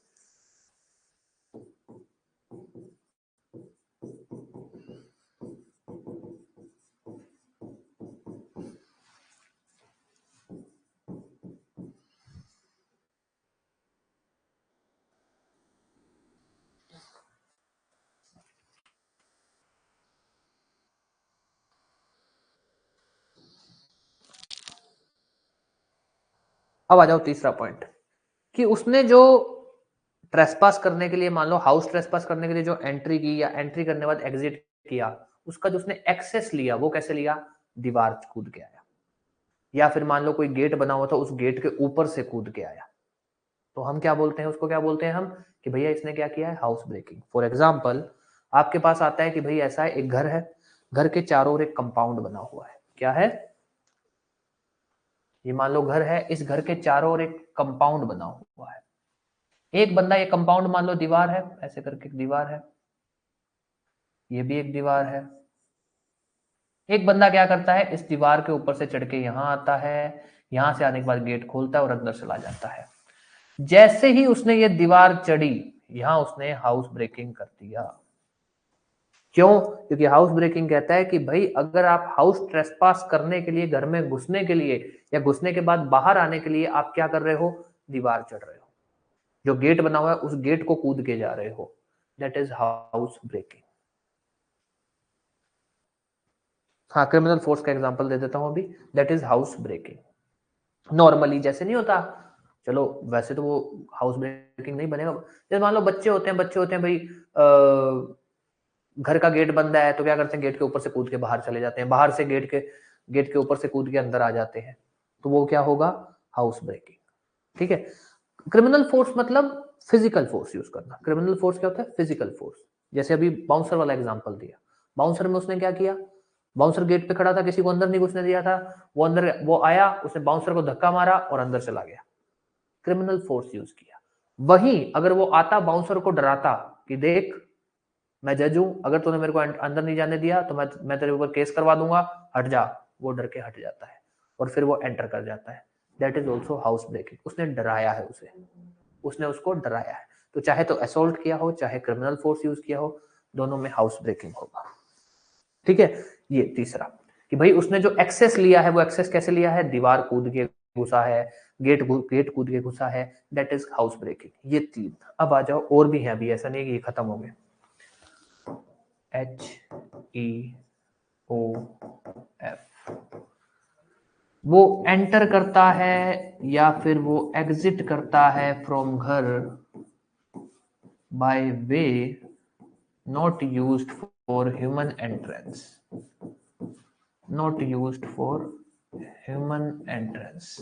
अब आ जाओ तीसरा पॉइंट, कि उसने जो ट्रेसपास करने के लिए, मान लो हाउस ट्रेसपास करने के लिए जो एंट्री की, या एंट्री करने के बाद एग्जिट किया, उसका जो उसने एक्सेस लिया वो कैसे लिया? दीवार कूद के आया, या फिर मान लो कोई गेट बना हुआ था, उस गेट के ऊपर से कूद के आया। तो हम क्या बोलते हैं उसको? क्या बोलते हैं हम? कि भैया इसने क्या किया है? House breaking. फॉर एग्जाम्पल, आपके पास आता है कि भाई ऐसा है, एक घर है, घर के चारों ओर एक कंपाउंड बना हुआ है। क्या है? ये मान लो घर है, इस घर के चारों ओर एक कंपाउंड बना हुआ है। एक बंदा, ये कंपाउंड मान लो दीवार है, ऐसे करके एक दीवार है, ये भी एक दीवार है। एक बंदा क्या करता है? इस दीवार के ऊपर से चढ़ के यहां आता है, यहां से आने के बाद गेट खोलता है और अंदर चला जाता है। जैसे ही उसने ये दीवार चढ़ी, यहां उसने हाउस ब्रेकिंग कर दिया। क्यों? क्योंकि हाउस ब्रेकिंग कहता है कि भाई अगर आप हाउस ट्रेसपास करने के लिए, घर में घुसने के लिए, या घुसने के बाद बाहर आने के लिए आप क्या कर रहे हो? दीवार चढ़ रहे हो, जो गेट बना हुआ है उस गेट को कूद के जा रहे हो, दैट इज हाउस ब्रेकिंग। हाँ, क्रिमिनल फोर्स का एग्जांपल दे देता हूं अभी, that is house breaking. Normally जैसे नहीं होता, चलो वैसे तो वो हाउस ब्रेकिंग नहीं बनेगा। जैसे मान लो बच्चे होते हैं भाई, घर का गेट बंद है तो क्या करते हैं, गेट के ऊपर से कूद के बाहर चले जाते हैं, बाहर से गेट के ऊपर से कूद के अंदर आ जाते हैं, तो वो क्या होगा, हाउस ब्रेकिंग। ठीक है। क्रिमिनल फोर्स मतलब फिजिकल फोर्स यूज करना। क्रिमिनल फोर्स क्या होता है, फिजिकल फोर्स। जैसे अभी बाउंसर वाला एग्जांपल दिया, बाउंसर में उसने क्या किया, बाउंसर गेट पे खड़ा था, किसी को अंदर नहीं घुसने दिया था, वो आया, उसने बाउंसर को धक्का मारा और अंदर चला गया, क्रिमिनल फोर्स यूज किया। वहीं अगर वो आता बाउंसर को डराता कि देख मैं जज हूं, अगर तूने मेरे को अंदर नहीं जाने दिया तो मैं तेरे ऊपर केस करवा दूंगा, हट जा, वो डर के हट जाता है और फिर वो एंटर कर जाता है। That is also house breaking. उसने डराया है उसे, उसने उसको डराया है। तो चाहे तो असोल्ट किया हो, चाहे क्रिमिनल फोर्स यूज किया हो, दोनों में हाउस ब्रेकिंग होगा। ठीक है। ये तीसरा कि भाई उसने जो एक्सेस लिया है वो एक्सेस कैसे लिया है, दीवार कूद के घुसा है, गेट कूद के घुसा है, दैट इज हाउस ब्रेकिंग। ये तीन। अब आ जाओ, और भी है, अभी ऐसा नहीं कि ये खत्म हो गए। HEOF, वो एंटर करता है या फिर वो एग्जिट करता है फ्रॉम घर by way not used for human entrance, not used for human entrance.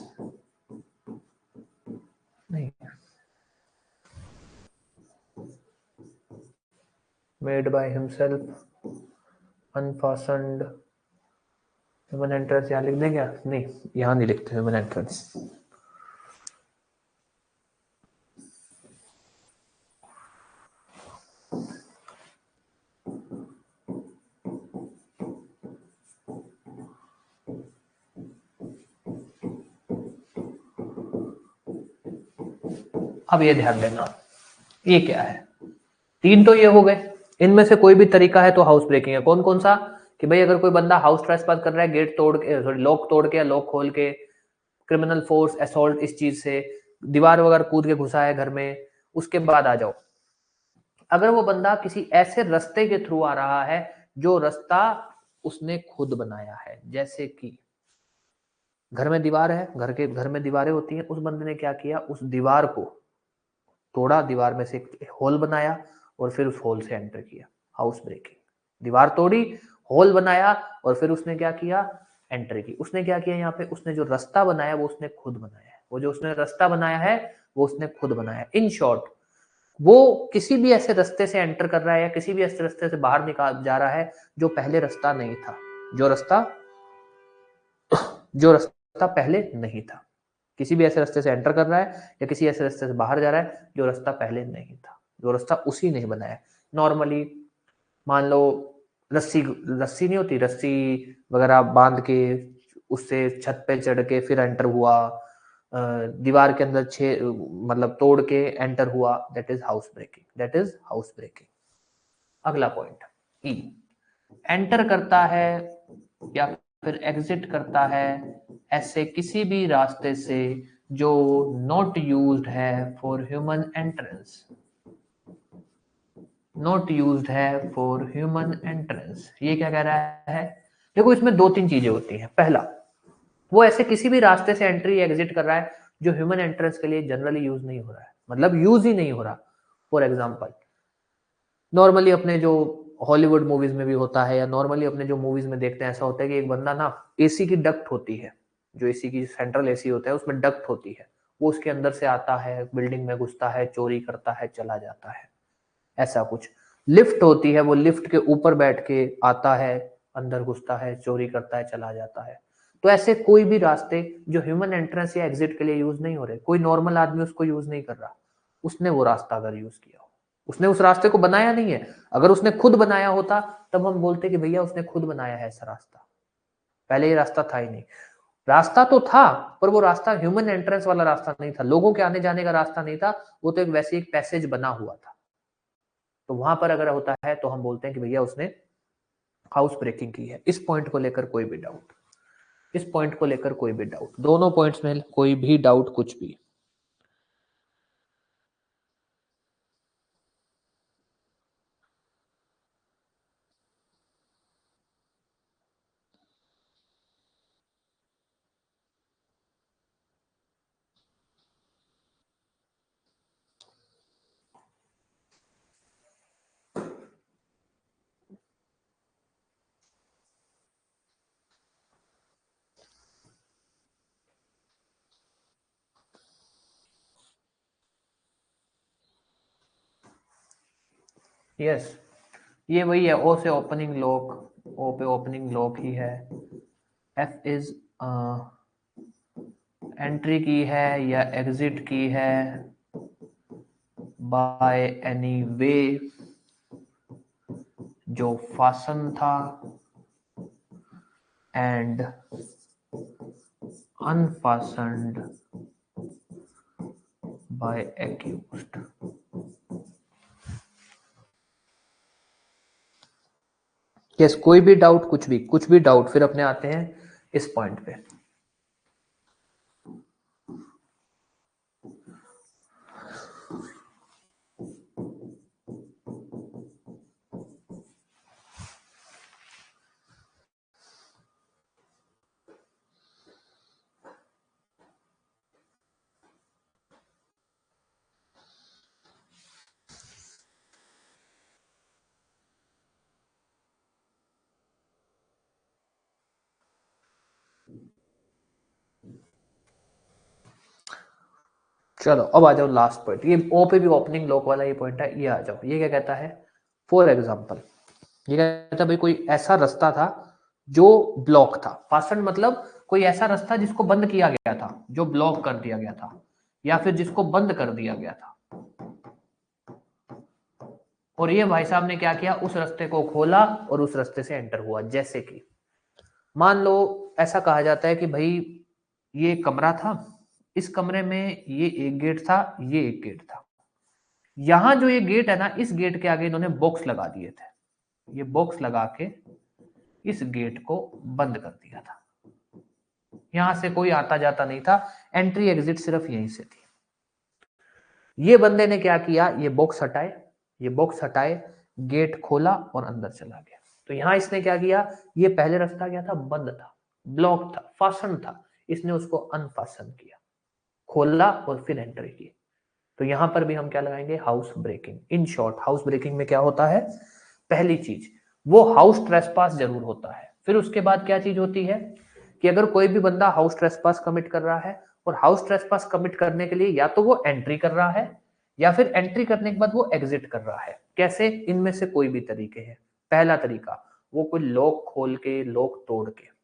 नहीं, made by himself, unfastened, human entrance यहाँ लिख दें क्या, नहीं यहाँ नहीं लिखते ह्यूमन एंट्रेंस। अब ये ध्यान देना, ये क्या है, तीन तो ये हो गए, इनमें से कोई भी तरीका है तो हाउस ब्रेकिंग है। कौन कौन सा, कि भाई अगर कोई बंदा हाउस ट्रेसपास कर रहा है, गेट तोड़ के, सॉरी लॉक तोड़ के या लॉक खोल के, क्रिमिनल फोर्स असॉल्ट इस चीज से, दीवार वगैरह कूद के घुसा है घर में। उसके बाद आ जाओ, अगर वो बंदा किसी ऐसे रास्ते के थ्रू आ रहा है जो रास्ता उसने खुद बनाया है, जैसे कि घर में दीवार है, घर में दीवारें होती हैं, उस बंदे ने क्या किया, उस दीवार को तोड़ा, दीवार में से एक होल बनाया और फिर उस होल से एंटर किया, हाउस ब्रेकिंग। दीवार तोड़ी, होल बनाया और फिर उसने क्या किया, एंटर की। उसने क्या किया यहाँ पे, उसने जो रास्ता बनाया वो उसने खुद बनाया है, वो जो उसने रास्ता बनाया है वो उसने खुद बनाया। इन शॉर्ट, वो किसी भी ऐसे रास्ते से एंटर कर रहा है या किसी भी ऐसे रास्ते से बाहर निकाल जा रहा है जो पहले रास्ता नहीं था, जो रास्ता जो रास्ता पहले नहीं था। किसी भी ऐसे रास्ते से एंटर कर रहा है या किसी ऐसे रास्ते से बाहर जा रहा है जो रास्ता पहले नहीं था, जो रास्ता उसी ने बनाया। नॉर्मली मान लो रस्सी रस्सी नहीं होती, रस्सी वगैरह बांध के उससे छत पे चढ़ के फिर एंटर हुआ, दीवार के अंदर मतलब तोड़ के एंटर हुआ, that is house breaking, that is house breaking. अगला पॉइंट, ई, एंटर करता है या फिर एग्जिट करता है ऐसे किसी भी रास्ते से जो नॉट यूज्ड है for human entrance, not used है फॉर ह्यूमन एंट्रेंस। ये क्या कह रहा है, देखो इसमें दो तीन चीजें होती हैं। पहला, वो ऐसे किसी भी रास्ते से एंट्री एग्जिट कर रहा है जो ह्यूमन एंट्रेंस के लिए जनरली यूज नहीं हो रहा है, मतलब यूज ही नहीं हो रहा। फॉर एग्जाम्पल, नॉर्मली अपने जो हॉलीवुड मूवीज में भी होता है या नॉर्मली अपने जो मूवीज में देखते हैं, ऐसा होता है कि एक बंदा ना, एसी की डक्ट होती है, जो एसी की सेंट्रल एसी होता है उसमें डक्ट होती है, वो उसके अंदर से आता है, बिल्डिंग में घुसता है, चोरी करता है, चला जाता है, ऐसा कुछ। लिफ्ट होती है, वो लिफ्ट के ऊपर बैठ के आता है, अंदर घुसता है, चोरी करता है, चला जाता है। तो ऐसे कोई भी रास्ते जो ह्यूमन एंट्रेंस या एग्जिट के लिए यूज नहीं हो रहे, कोई नॉर्मल आदमी उसको यूज नहीं कर रहा, उसने वो रास्ता अगर यूज किया हो, उसने उस रास्ते को बनाया नहीं है। अगर उसने खुद बनाया होता तब हम बोलते कि भैया उसने खुद बनाया है ऐसा रास्ता, पहले ये रास्ता था ही नहीं। रास्ता तो था पर वो रास्ता ह्यूमन एंट्रेंस वाला रास्ता नहीं था, लोगों के आने जाने का रास्ता नहीं था, वो तो एक वैसे एक पैसेज बना हुआ था। तो वहां पर अगर होता है तो हम बोलते हैं कि भैया उसने हाउस ब्रेकिंग की है। इस पॉइंट को लेकर कोई भी डाउट, इस पॉइंट को लेकर कोई भी डाउट, दोनों पॉइंट्स में कोई भी डाउट कुछ भी। यस, ये वही है, ओ से ओपनिंग लॉक, ओ पे ओपनिंग लॉक ही है। एफ इज एंट्री की है या एग्जिट की है बाय एनी वे जो फासन था एंड अनफासन्ड बाय एक्यूज्ड। यस, कोई भी डाउट, कुछ भी डाउट, फिर अपने आते हैं इस पॉइंट पे। चलो अब आ जाओ लास्ट पॉइंट, ये ओ पे भी ओपनिंग लॉक वाला ये पॉइंट है, ये आ जाओ। ये क्या कहता है, फॉर एग्जाम्पल, ये कहता है भाई कोई ऐसा रास्ता था जो ब्लॉक था। फास्टन मतलब कोई ऐसा रास्ता जिसको बंद किया गया था, जो ब्लॉक कर दिया गया था, या फिर जिसको बंद कर दिया गया था। और ये भाई साहब ने क्या किया, उस रास्ते को खोला और उस रास्ते से एंटर हुआ। जैसे कि मान लो ऐसा कहा जाता है कि भाई ये कमरा था, इस कमरे में ये एक गेट था, ये एक गेट था। यहां जो ये गेट है ना, इस गेट के आगे इन्होंने बॉक्स लगा दिए थे। ये बॉक्स लगा के इस गेट को बंद कर दिया था। यहां से कोई आता जाता नहीं था, एंट्री एग्जिट सिर्फ यहीं से थी। ये बंदे ने क्या किया, ये बॉक्स हटाए, ये बॉक्स हटाए, गेट खोला और अंदर चला गया। तो यहां इसने क्या किया, ये पहले रास्ता क्या था, बंद था, ब्लॉक था, फासन था, इसने उसको अनफासन किया, खोला और फिर एंट्री की। तो यहां पर भी हम क्या लगाएंगे, house breaking. In short house breaking में क्या होता है, पहली चीज वो हाउस ट्रेसपास जरूर होता है। फिर उसके बाद क्या चीज होती है कि अगर कोई भी बंदा हाउस ट्रेसपास कमिट कर रहा है, और हाउस ट्रेसपास कमिट करने के लिए या तो वो एंट्री कर रहा है, या फिर एंट्री करने के बाद वो एग्जिट कर रहा है। कैसे, इनमें से कोई भी तरीके हैं। पहला तरीका, वो कोई लॉक खोल के, लॉक तोड़ के,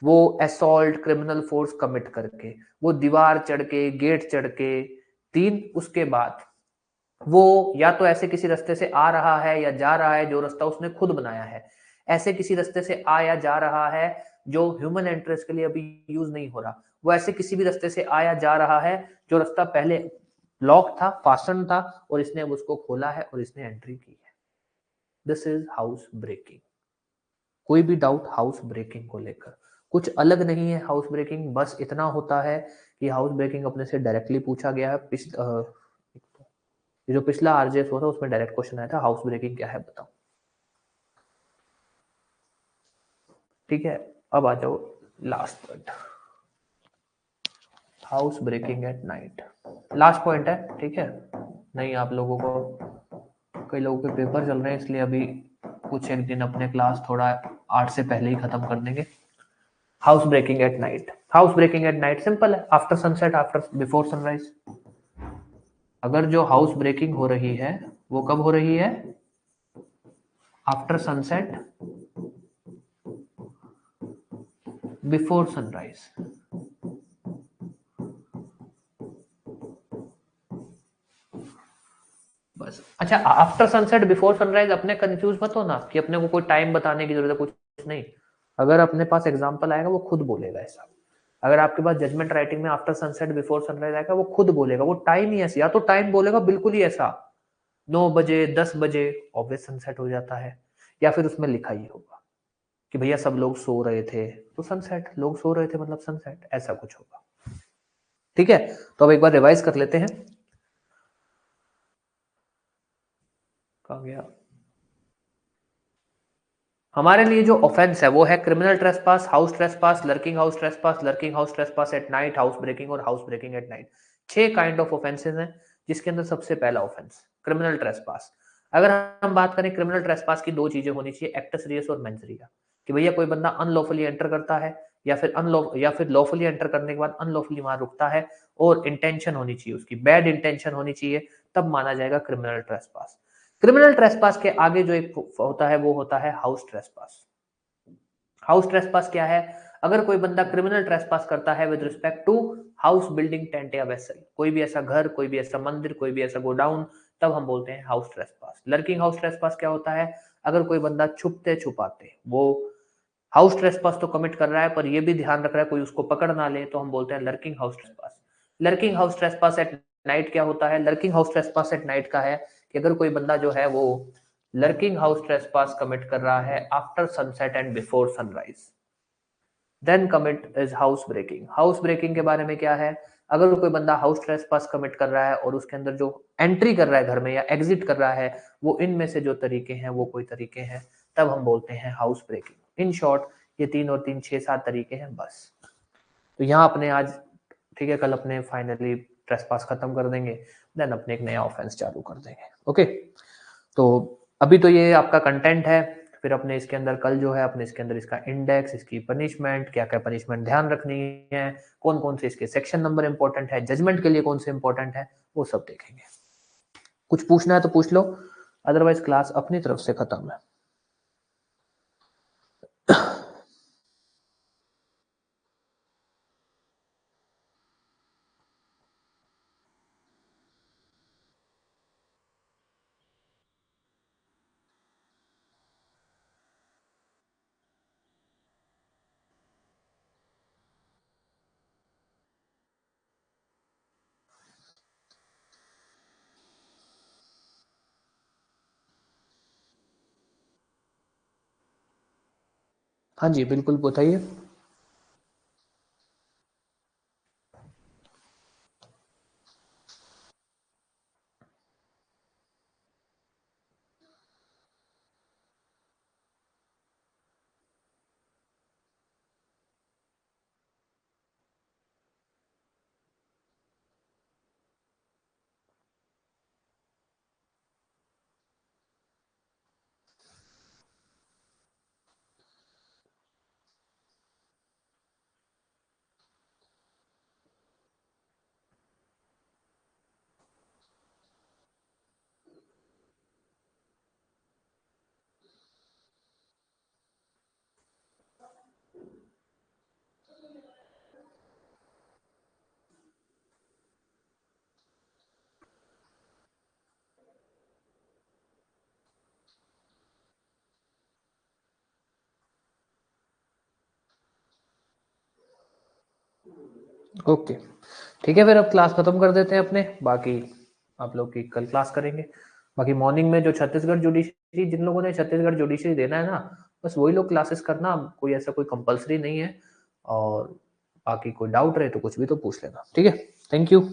वो असॉल्ट, क्रिमिनल फोर्स कमिट करके, वो दीवार चढ़ के, गेट चढ़ के। तीन, उसके बाद वो या तो ऐसे किसी रास्ते से आ रहा है या जा रहा है जो रास्ता उसने खुद बनाया है, ऐसे किसी रास्ते से आया जा रहा है जो ह्यूमन इंटरेस्ट के लिए अभी यूज नहीं हो रहा, वो ऐसे किसी भी रास्ते से आया जा रहा है जो रास्ता पहले लॉक था, फास्टन था, और इसने अब उसको खोला है और इसने एंट्री की है। This is house breaking. कोई भी डाउट हाउस ब्रेकिंग को लेकर, कुछ अलग नहीं है हाउस ब्रेकिंग, बस इतना होता है कि हाउस ब्रेकिंग अपने से डायरेक्टली पूछा गया है। जो पिछला आरजेएस हुआ था उसमें डायरेक्ट क्वेश्चन आया था, हाउस ब्रेकिंग क्या है बताओ। ठीक है, अब आ जाओ last point, house breaking at night. Last point है, ठीक है। नहीं, आप लोगों को, कई लोगों के पेपर चल रहे हैं इसलिए अभी कुछ एक दिन अपने क्लास थोड़ा 8 से पहले ही खत्म कर देंगे। House breaking at night, house breaking at night simple है, after sunset, after before sunrise. अगर जो हाउस ब्रेकिंग हो रही है वो कब हो रही है, आफ्टर सनसेट, बिफोर सनराइज। बस। अच्छा, आफ्टर सनसेट बिफोर सनराइज, अपने कंफ्यूज मत हो ना कि अपने को कोई टाइम बताने की जरूरत है, कुछ नहीं। अगर अपने पास एग्जांपल आएगा वो खुद बोलेगा ऐसा। अगर आपके पास जजमेंट राइटिंग में आफ्टर सनसेट बिफोर सनराइज आएगा, वो खुद बोलेगा, वो टाइम ही ऐसी, या तो टाइम बोलेगा बिल्कुल ही ऐसा 9 बजे 10 बजे ऑब्वियस सनसेट हो जाता है, या फिर उसमें लिखा ही होगा कि भैया सब लोग सो रहे थे तो सनसेट, लोग सो रहे थे मतलब सनसेट, ऐसा कुछ होगा। ठीक है, तो अब एक बार रिवाइज कर लेते हैं। कहाँ गया, हमारे लिए जो ऑफेंस है वो है criminal trespass, house trespass, lurking house trespass, lurking house trespass at night, house breaking और house breaking at night. 6 kind of offences हैं, जिसके अंदर सबसे पहला ऑफेंस क्रिमिनल ट्रेसपास। अगर हम बात करें क्रिमिनल ट्रेसपास की, दो चीजें होनी चाहिए, एक्टस रियस और मेंस रिया, कि भैया कोई बंदा अनलॉफुली एंटर करता है या फिर लॉफुली एंटर करने के बाद अनलॉफुली वहां रुकता है, और इंटेंशन होनी चाहिए उसकी, बैड इंटेंशन होनी चाहिए, तब माना जाएगा क्रिमिनल ट्रेसपास। क्रिमिनल ट्रेसपास के आगे जो एक होता है वो होता है हाउस ट्रेसपास। हाउस ट्रेसपास क्या है? अगर कोई बंदा क्रिमिनल ट्रेसपास करता है with respect to house, building, tent या वेसल, कोई भी ऐसा घर, कोई भी ऐसा मंदिर, कोई भी ऐसा गोडाउन, तब हम बोलते हैं house trespass. Lurking house trespass क्या होता है? अगर कोई बंदा छुपते छुपाते वो हाउस ट्रेसपास तो कमिट कर रहा है पर ये भी ध्यान रख रहा है कोई उसको पकड़ ना ले, तो हम बोलते हैं lurking house trespass. Lurking house trespass at night क्या होता है? Lurking house trespass at night का है कि अगर कोई बंदा जो है वो लर्किंग हाउस ट्रेसपास कमिट कर रहा है after sunset and before sunrise, then commit is house breaking. House breaking के बारे में क्या है? अगर कोई बंदा हाउस ट्रेसपास कमिट कर रहा है और उसके अंदर जो एंट्री कर रहा है घर में या एग्जिट कर रहा है वो इनमें से जो तरीके हैं वो कोई तरीके हैं, तब हम बोलते हैं हाउस ब्रेकिंग। इन शॉर्ट ये 3 और 3 6-7 तरीके हैं बस। तो यहाँ अपने आज ठीक है, कल अपने फाइनली ट्रेसपास खत्म कर देंगे, देन अपने एक नया ऑफेंस चालू कर देंगे। ओके, तो अभी तो ये आपका कंटेंट है, फिर अपने इसके अंदर कल जो है अपने इसके अंदर इसका इंडेक्स, इसकी पनिशमेंट, क्या क्या पनिशमेंट ध्यान रखनी है, कौन कौन से इसके सेक्शन नंबर इंपॉर्टेंट है, जजमेंट के लिए कौन से इंपॉर्टेंट है, वो सब देखेंगे। कुछ पूछना है तो पूछ लो, अदरवाइज क्लास अपनी तरफ से खत्म है। हाँ जी बिल्कुल बताइए। ओके ठीक है, फिर अब क्लास खत्म कर देते हैं अपने, बाकी आप लोग की कल क्लास करेंगे। बाकी मॉर्निंग में जो छत्तीसगढ़ जुडिशरी, जिन लोगों ने छत्तीसगढ़ जुडिशरी देना है ना, बस वही लोग क्लासेस करना, कोई ऐसा कोई कंपलसरी नहीं है। और बाकी कोई डाउट रहे तो कुछ भी तो पूछ लेना, ठीक है। Thank you.